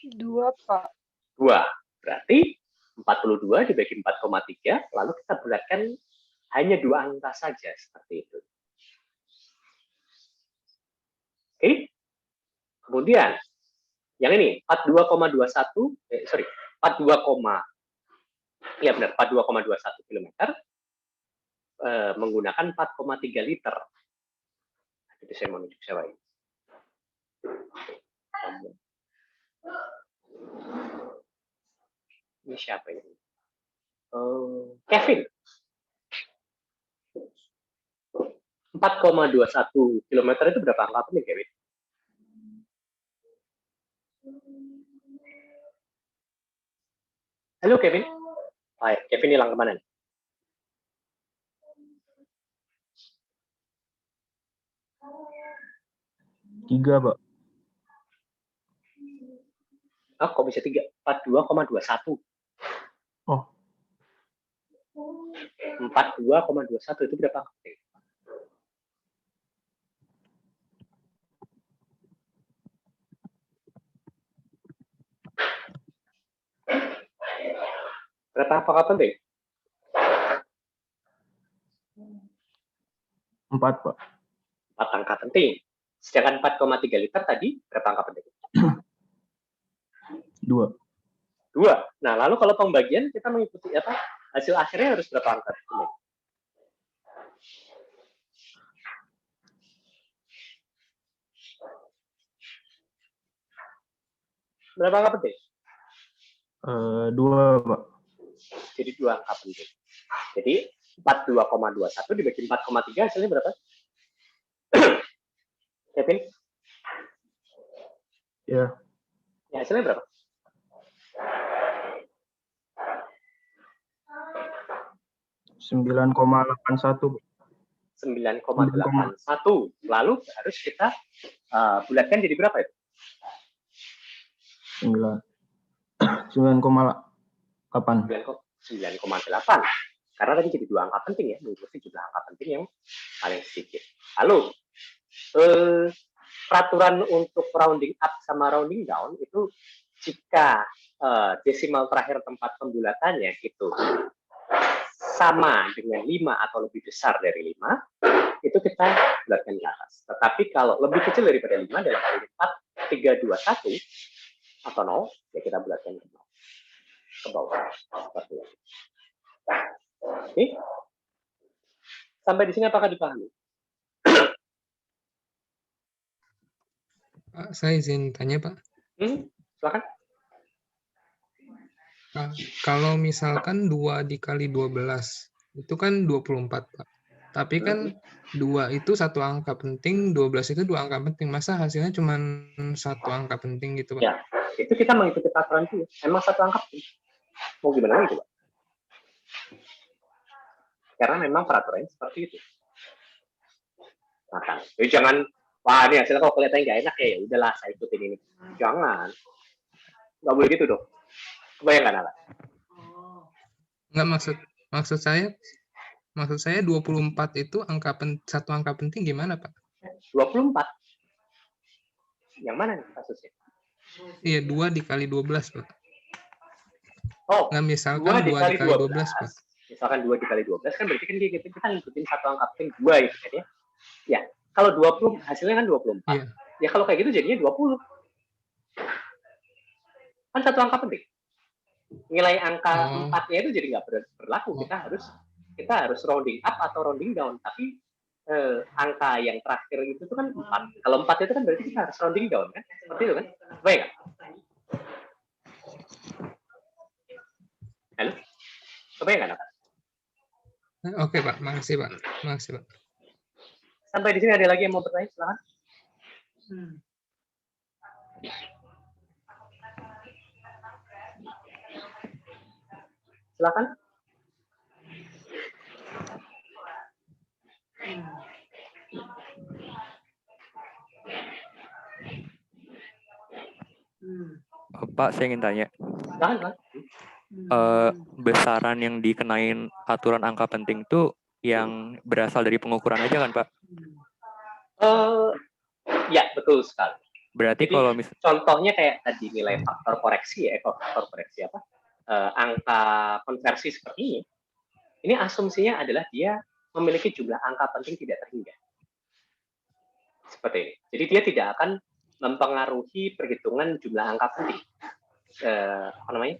2, Pak. 2. Berarti 42 dibagi 4,3, lalu kita bulatkan hanya 2 angka saja, seperti itu. Oke. Kemudian, yang ini, 42,21 km menggunakan 4,3 liter. Itu saya mau nunjuk siapa ini. Ini siapa ini? Kevin. 4,21 km itu berapa angka penting, Kevin? Halo, Kevin. Baik, Kevin hilang kemana nih? Tiga, Pak. Oh, kok bisa 3? 42,21. Oh. 42,21 itu berapa angka penting? Berapa angka penting? 4, Pak. 4 angka penting. Sedangkan 4,3 liter tadi berapa angka penting? 2. 2. Nah, lalu kalau pembagian kita mengikuti apa? Hasil akhirnya harus berapa angka penting? Berapa angka penting? 2, Pak. Jadi 2 angka penting. Jadi 42,21 dibagi 4,3 hasilnya berapa? Kevin? Ya. Ya, hasilnya berapa? Sembilan 9,81. 9,81. Lalu harus kita bulatkan jadi berapa itu? 9,8. 9,8. Karena tadi jadi 2 angka penting ya, mengikuti jumlah angka penting yang paling sedikit. Lalu peraturan untuk rounding up sama rounding down itu jika desimal terakhir tempat pembulatannya itu sama dengan 5 atau lebih besar dari 5, itu kita bulatkan ke atas. Tetapi kalau lebih kecil daripada 5 dalam hal ini 4, 3, 2, 1 atau 0, ya kita bulatkan ke bawah. Seperti itu. Oke. Sampai di sini apakah dipahami? Pak, saya izin tanya, Pak. Silakan. Kalau misalkan 2 dikali 12, itu kan 24, Pak. Tapi kan 2 itu satu angka penting, 12 itu 2 angka penting. Masa hasilnya cuma satu angka penting gitu, Pak? Ya, itu kita mengikuti peraturan itu. Emang satu angka penting. Mau gimana gitu, Pak? Karena memang peraturannya seperti itu. Nah, jadi jangan, wah ini hasilnya kalau kelihatannya nggak enak ya udahlah saya ikutin ini. Jangan. Nggak boleh gitu dong. Kebayang nggak, Nala? Nggak, maksud saya 24 itu satu angka penting gimana, Pak? 24? Yang mana nih kasusnya? Iya, 2 dikali 12, Pak. Oh, nggak, misalkan 2 dikali 12, Pak. Misalkan 2 dikali 12 kan berarti kan kita ngikutin satu angka penting 2 itu kan ya. Ya, kalau 20 hasilnya kan 24. Iya. Ya kalau kayak gitu jadinya 20. Kan satu angka penting. Nilai angka 4-nya itu jadi nggak berlaku. Kita harus rounding up atau rounding down. Tapi angka yang terakhir itu tuh kan 4. Kalau 4 itu kan berarti kita harus rounding down kan? Seperti itu kan? Baik nggak? Halo? Kebayang nggak, Nata? Oke, Pak. Makasih, Pak. Makasih, Pak. Sampai di sini ada lagi yang mau bertanya? Silakan. Silakan. Pak, saya ingin tanya. Silakan. Besaran yang dikenain aturan angka penting itu yang berasal dari pengukuran aja kan, Pak? Ya, betul sekali. Berarti jadi, kalau contohnya kayak tadi nilai faktor koreksi ya, faktor koreksi apa? Angka konversi seperti ini asumsinya adalah dia memiliki jumlah angka penting tidak terhingga. Seperti ini. Jadi dia tidak akan mempengaruhi perhitungan jumlah angka penting. Apa namanya?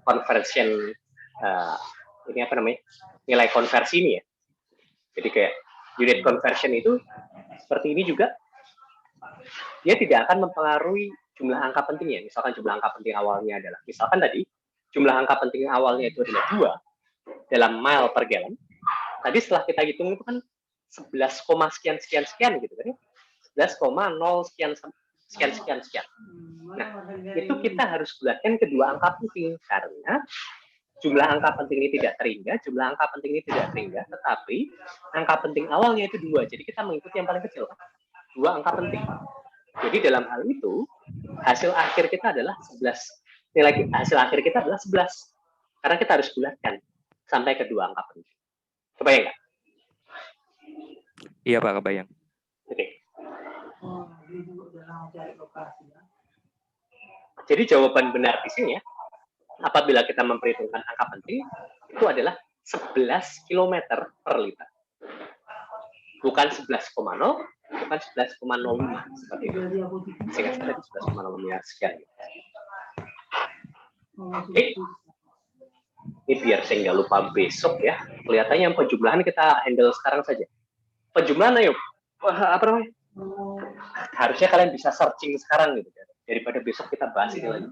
Conversion ini apa namanya? Nilai konversi ini ya. Jadi kayak unit conversion itu seperti ini juga dia tidak akan mempengaruhi jumlah angka pentingnya. Misalkan jumlah angka penting awalnya adalah, misalkan tadi jumlah angka penting awalnya itu adalah 2 dalam mile per gallon. Tadi setelah kita hitung itu kan 11, sekian gitu kan. 11,0 sekian. Nah, itu kita harus bulatkan kedua angka penting karena jumlah angka penting ini tidak terhingga, tetapi angka penting awalnya itu 2. Jadi kita mengikuti yang paling kecil, 2 angka penting. Jadi dalam hal itu hasil akhir kita adalah 11. Nilai hasil akhir kita adalah 11. Karena kita harus bulatkan sampai ke 2 angka penting. Kebayang nggak? Iya, Pak, kebayang. Oke. Jadi jawaban benar di sini ya, apabila kita memperhitungkan angka penting, itu adalah 11 km per liter. Bukan 11,0, bukan 11,05 seperti itu. Sehingga seperti 11,05 sekian. Oke. Ini biar saya nggak lupa besok ya. Kelihatannya penjumlahan kita handle sekarang saja. Penjumlahan ayo. Apa namanya? Harusnya kalian bisa searching sekarang gitu. Daripada besok kita bahas ini lagi.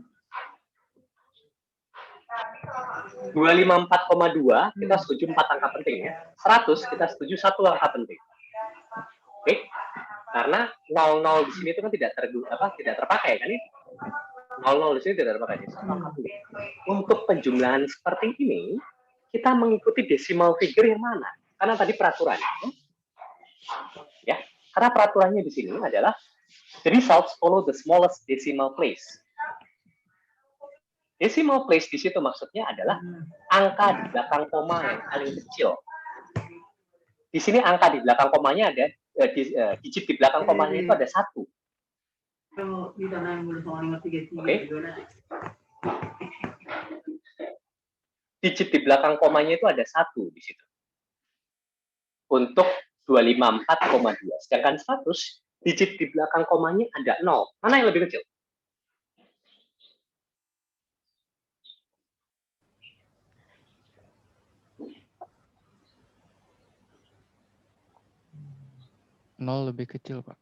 254,2 kita setuju 4 angka penting ya. 100 kita setuju 1 angka penting. Oke. Karena 00 di sini itu kan tidak terpakai kan ya. 00 di sini tidak terpakai. Untuk penjumlahan seperti ini kita mengikuti decimal figure yang mana? Karena tadi peraturannya ya. Karena peraturannya di sini adalah the results follow the smallest decimal place. Decimal place di situ maksudnya adalah angka di belakang koma yang paling kecil. Di sini angka di belakang komanya ada, digit di belakang komanya itu ada 1. Oke. Digit di belakang komanya itu ada 1 di situ. Untuk 254,2. Sedangkan 100, digit di belakang komanya ada 0. Mana yang lebih kecil? Nol lebih kecil, Pak.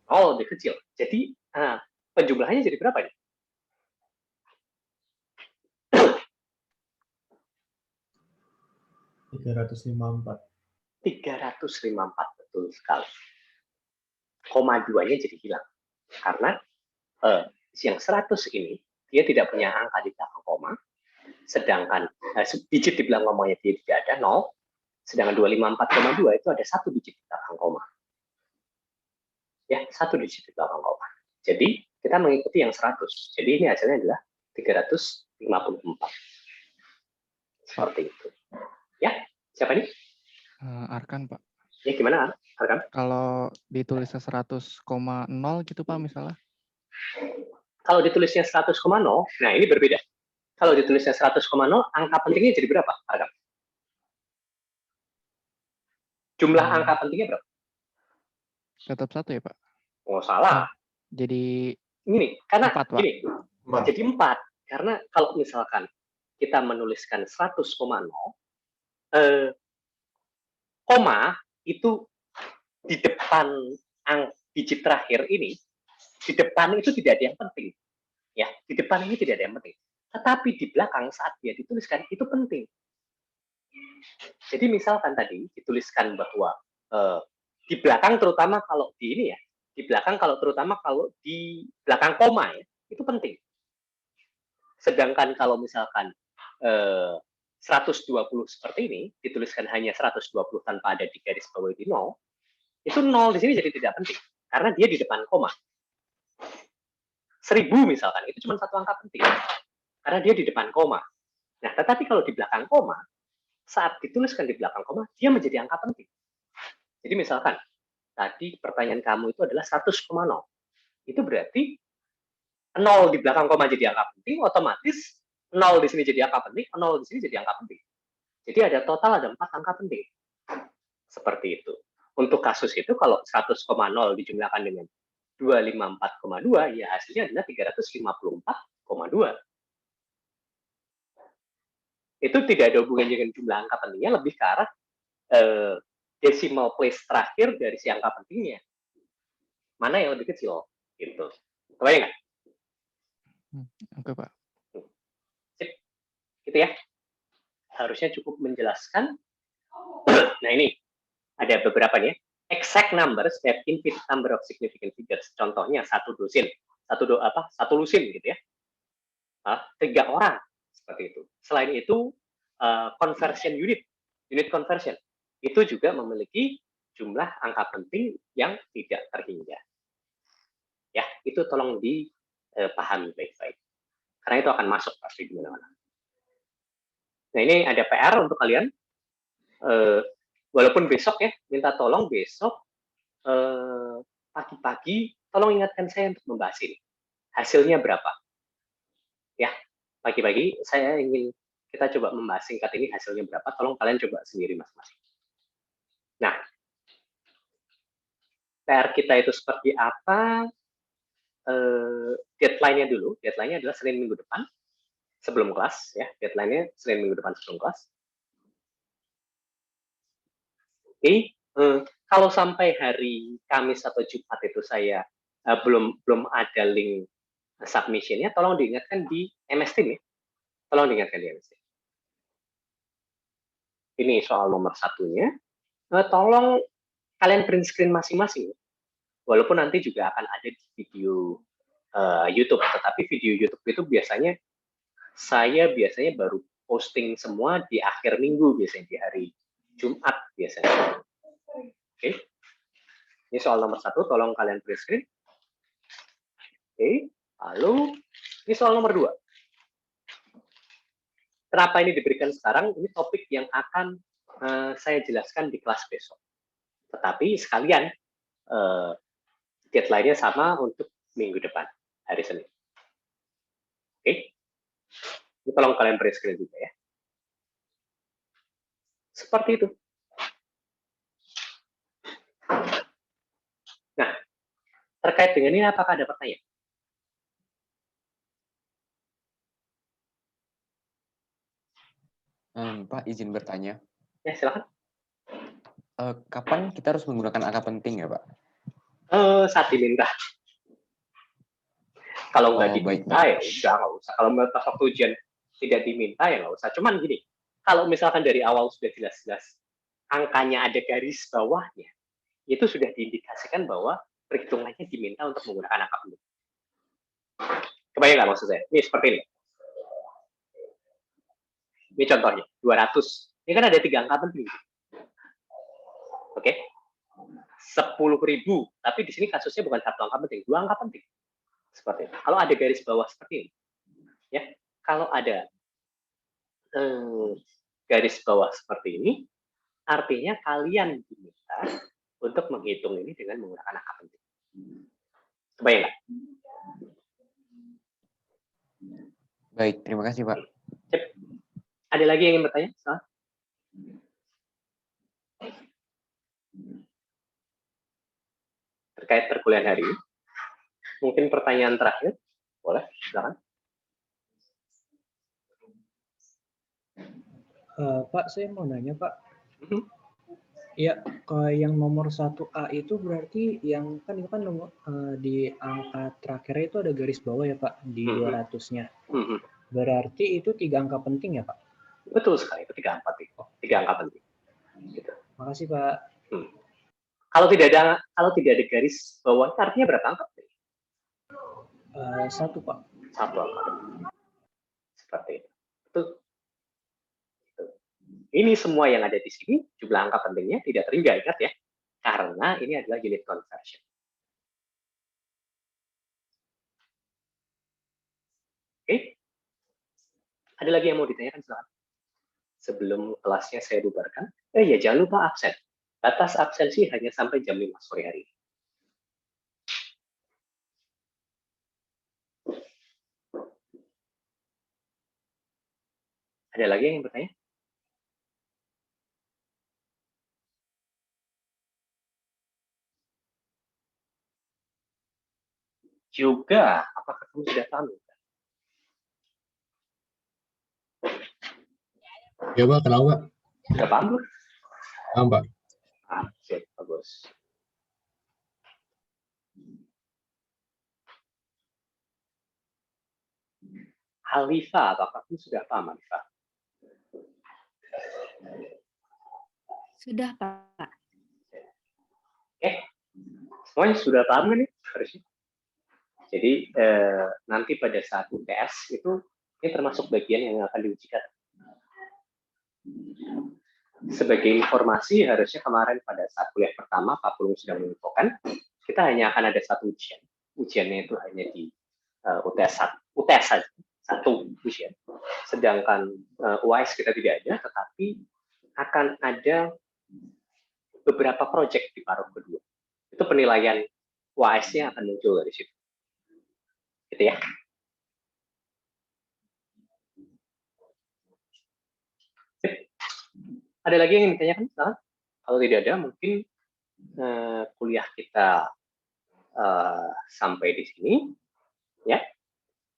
Oh, lebih kecil. Jadi, penjumlahannya jadi berapa nih? $354. 354, betul sekali. Koma 2-nya jadi hilang. Karena yang 100 ini, dia tidak punya angka di belakang koma. Sedangkan digit di belakang komanya dia tidak ada, 0. Sedangkan 254,2 itu ada 1 digit di belakang koma. Ya, 1 digit di belakang koma. Jadi, kita mengikuti yang 100. Jadi, ini hasilnya adalah 354. Seperti itu. Ya, siapa nih? Arkan, Pak. Ya, gimana, Arkan? Kalau ditulisnya 100,0 gitu, Pak, misalnya? Kalau ditulisnya 100,0, nah ini berbeda. Kalau ditulisnya 100,0, angka pentingnya jadi berapa, Arkan? Jumlah angka pentingnya berapa? Tetap 1 ya, Pak? Oh, salah. Jadi Gini, karena 4, Pak. gini, jadi 4. Karena kalau misalkan kita menuliskan 100,0, koma itu di depan digit terakhir ini, di depan itu tidak ada yang penting. Ya, di depan ini tidak ada yang penting. Tetapi di belakang saat dia dituliskan itu penting. Jadi misalkan tadi dituliskan bahwa di belakang terutama kalau di ini ya, di belakang terutama kalau di belakang koma ya, itu penting. Sedangkan kalau misalkan 120 seperti ini, dituliskan hanya 120 tanpa ada di garis bawah di 0, itu 0 di sini jadi tidak penting. Karena dia di depan koma. 1000 misalkan, itu cuma 1 angka penting. Karena dia di depan koma. Nah, tetapi kalau di belakang koma, saat dituliskan di belakang koma, dia menjadi angka penting. Jadi misalkan, tadi pertanyaan kamu itu adalah 100,0. Itu berarti 0 di belakang koma jadi angka penting, otomatis 0 di sini jadi angka penting, 0 di sini jadi angka penting. Jadi ada total ada 4 angka penting. Seperti itu. Untuk kasus itu kalau 100,0 dijumlahkan dengan 254,2, ya hasilnya adalah 354,2. Itu tidak ada hubungannya dengan jumlah angka pentingnya, lebih ke arah decimal place terakhir dari si angka pentingnya. Mana yang lebih kecil? Gitu. Kebayang nggak? Oke, Pak. Sip. Gitu ya. Harusnya cukup menjelaskan. Nah ini, ada beberapa nih ya. Exact numbers that infinite number of significant figures. Contohnya satu lusin gitu ya. 3 orang seperti itu. Selain itu, conversion unit conversion itu juga memiliki jumlah angka penting yang tidak terhingga. Ya, itu tolong dipahami baik-baik. Karena itu akan masuk pasti di mana-mana. Nah, ini ada PR untuk kalian. Walaupun besok ya, minta tolong besok pagi-pagi tolong ingatkan saya untuk membahas ini. Hasilnya berapa? Ya, pagi-pagi saya ingin kita coba membahas singkat ini hasilnya berapa. Tolong kalian coba sendiri masing-masing. Nah, PR kita itu seperti apa, deadline-nya dulu. Deadline-nya adalah Senin minggu depan sebelum kelas, ya. Deadline-nya Senin minggu depan sebelum kelas. Oke, kalau sampai hari Kamis atau Jumat itu saya belum ada link submission-nya, tolong diingatkan di MS Team ya. Tolong diingatkan di MS Team. Ini soal nomor satunya. Tolong kalian print screen masing-masing. Walaupun nanti juga akan ada di video YouTube, tetapi video YouTube itu saya biasanya baru posting semua di akhir minggu, biasanya di hari Jumat biasanya. Oke. Ini soal nomor satu, tolong kalian print screen. Oke. Lalu ini soal nomor 2. Kenapa ini diberikan sekarang? Ini topik yang akan saya jelaskan di kelas besok. Tetapi sekalian deadline-nya sama untuk minggu depan, hari Senin. Oke. Ini tolong kalian print screen juga ya. Seperti itu. Nah, terkait dengan ini apakah ada pertanyaan? Pak, izin bertanya. Ya, silakan. Kapan kita harus menggunakan angka penting ya, Pak? Saat diminta. Kalau nggak diminta ya udah nggak usah. Kalau pas waktu ujian tidak diminta ya nggak usah. Cuman gini, kalau misalkan dari awal sudah jelas-jelas angkanya ada garis bawahnya, itu sudah diindikasikan bahwa perhitungannya diminta untuk menggunakan angka penting. Kebayang nggak maksud saya? Ini seperti ini. Ini contohnya, 200. Ini kan ada 3 angka penting. Oke. 10.000, tapi di sini kasusnya bukan 1 angka penting, 2 angka penting. Seperti itu. Kalau ada garis bawah seperti ini, ya, kalau ada garis bawah seperti ini, artinya kalian diminta untuk menghitung ini dengan menggunakan angka penting. Kebayang nggak? Baik, terima kasih, Pak. Cep. Ada lagi yang ingin bertanya? Salah? Terkait perkuliahan hari ini. Mungkin pertanyaan terakhir. Boleh, silakan. Pak, saya mau nanya, Pak. Ya, kalau yang nomor 1A itu berarti yang kan itu kan nomor, di angka terakhirnya itu ada garis bawah ya, Pak, di 200-nya. Berarti itu 3 angka penting ya, Pak? Betul sekali, itu 3 angka penting. 3 angka penting. Gitu. Makasih, Pak. Kalau tidak ada garis bawah, artinya berapa angka? 1, Pak. 1 angka. Seperti itu. Betul. Ini semua yang ada di sini, jumlah angka pentingnya tidak terhingga, ingat ya. Karena ini adalah unit conversion. Oke. Ada lagi yang mau ditanyakan, silakan. Sebelum kelasnya saya bubarkan. Ya, jangan lupa absen. Batas absensi hanya sampai jam 5 sore hari ini. Ada lagi yang bertanya? Juga, apakah kamu sudah tahu? Ya, Pak, kenapa, Pak? Sudah paham belum? Paham, Pak. Sip, bagus. Halifa, apakah kamu sudah paham, Halifa? Sudah, Pak. Semuanya sudah paham kan nih? Harusnya. Jadi nanti pada saat UTS itu ini termasuk bagian yang akan diujikan. Sebagai informasi, harusnya kemarin pada saat kuliah pertama Pak Pulung sudah menginfokan, kita hanya akan ada 1 ujian. Ujiannya itu hanya di UTS saja, 1 ujian. Sedangkan UAS kita tidak ada, tetapi akan ada beberapa proyek di paruh kedua. Itu penilaian UAS-nya akan muncul dari situ. Gitu ya. Ada lagi yang ingin ditanyakan? Kalau tidak ada, mungkin kuliah kita sampai di sini, ya.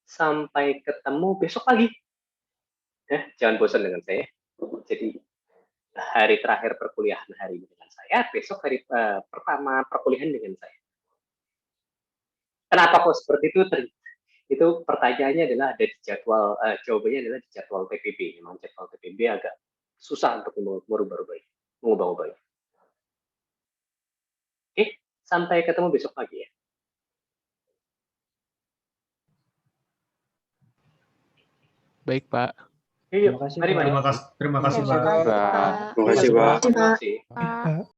Sampai ketemu besok pagi. Jangan bosan dengan saya. Jadi hari terakhir perkuliahan hari ini dengan saya, besok hari pertama perkuliahan dengan saya. Kenapa kok seperti itu? Itu pertanyaannya adalah ada di jadwal, jawabannya adalah di jadwal TPB. Memang jadwal TPB agak susah untuk mengubah-ubahnya. Oke, sampai ketemu besok pagi ya. Baik, Pak. Yuk, Terima kasih, mari, Pak. mari. Terima kasih, Pak. Terima kasih, Pak. Terima kasih, Pak.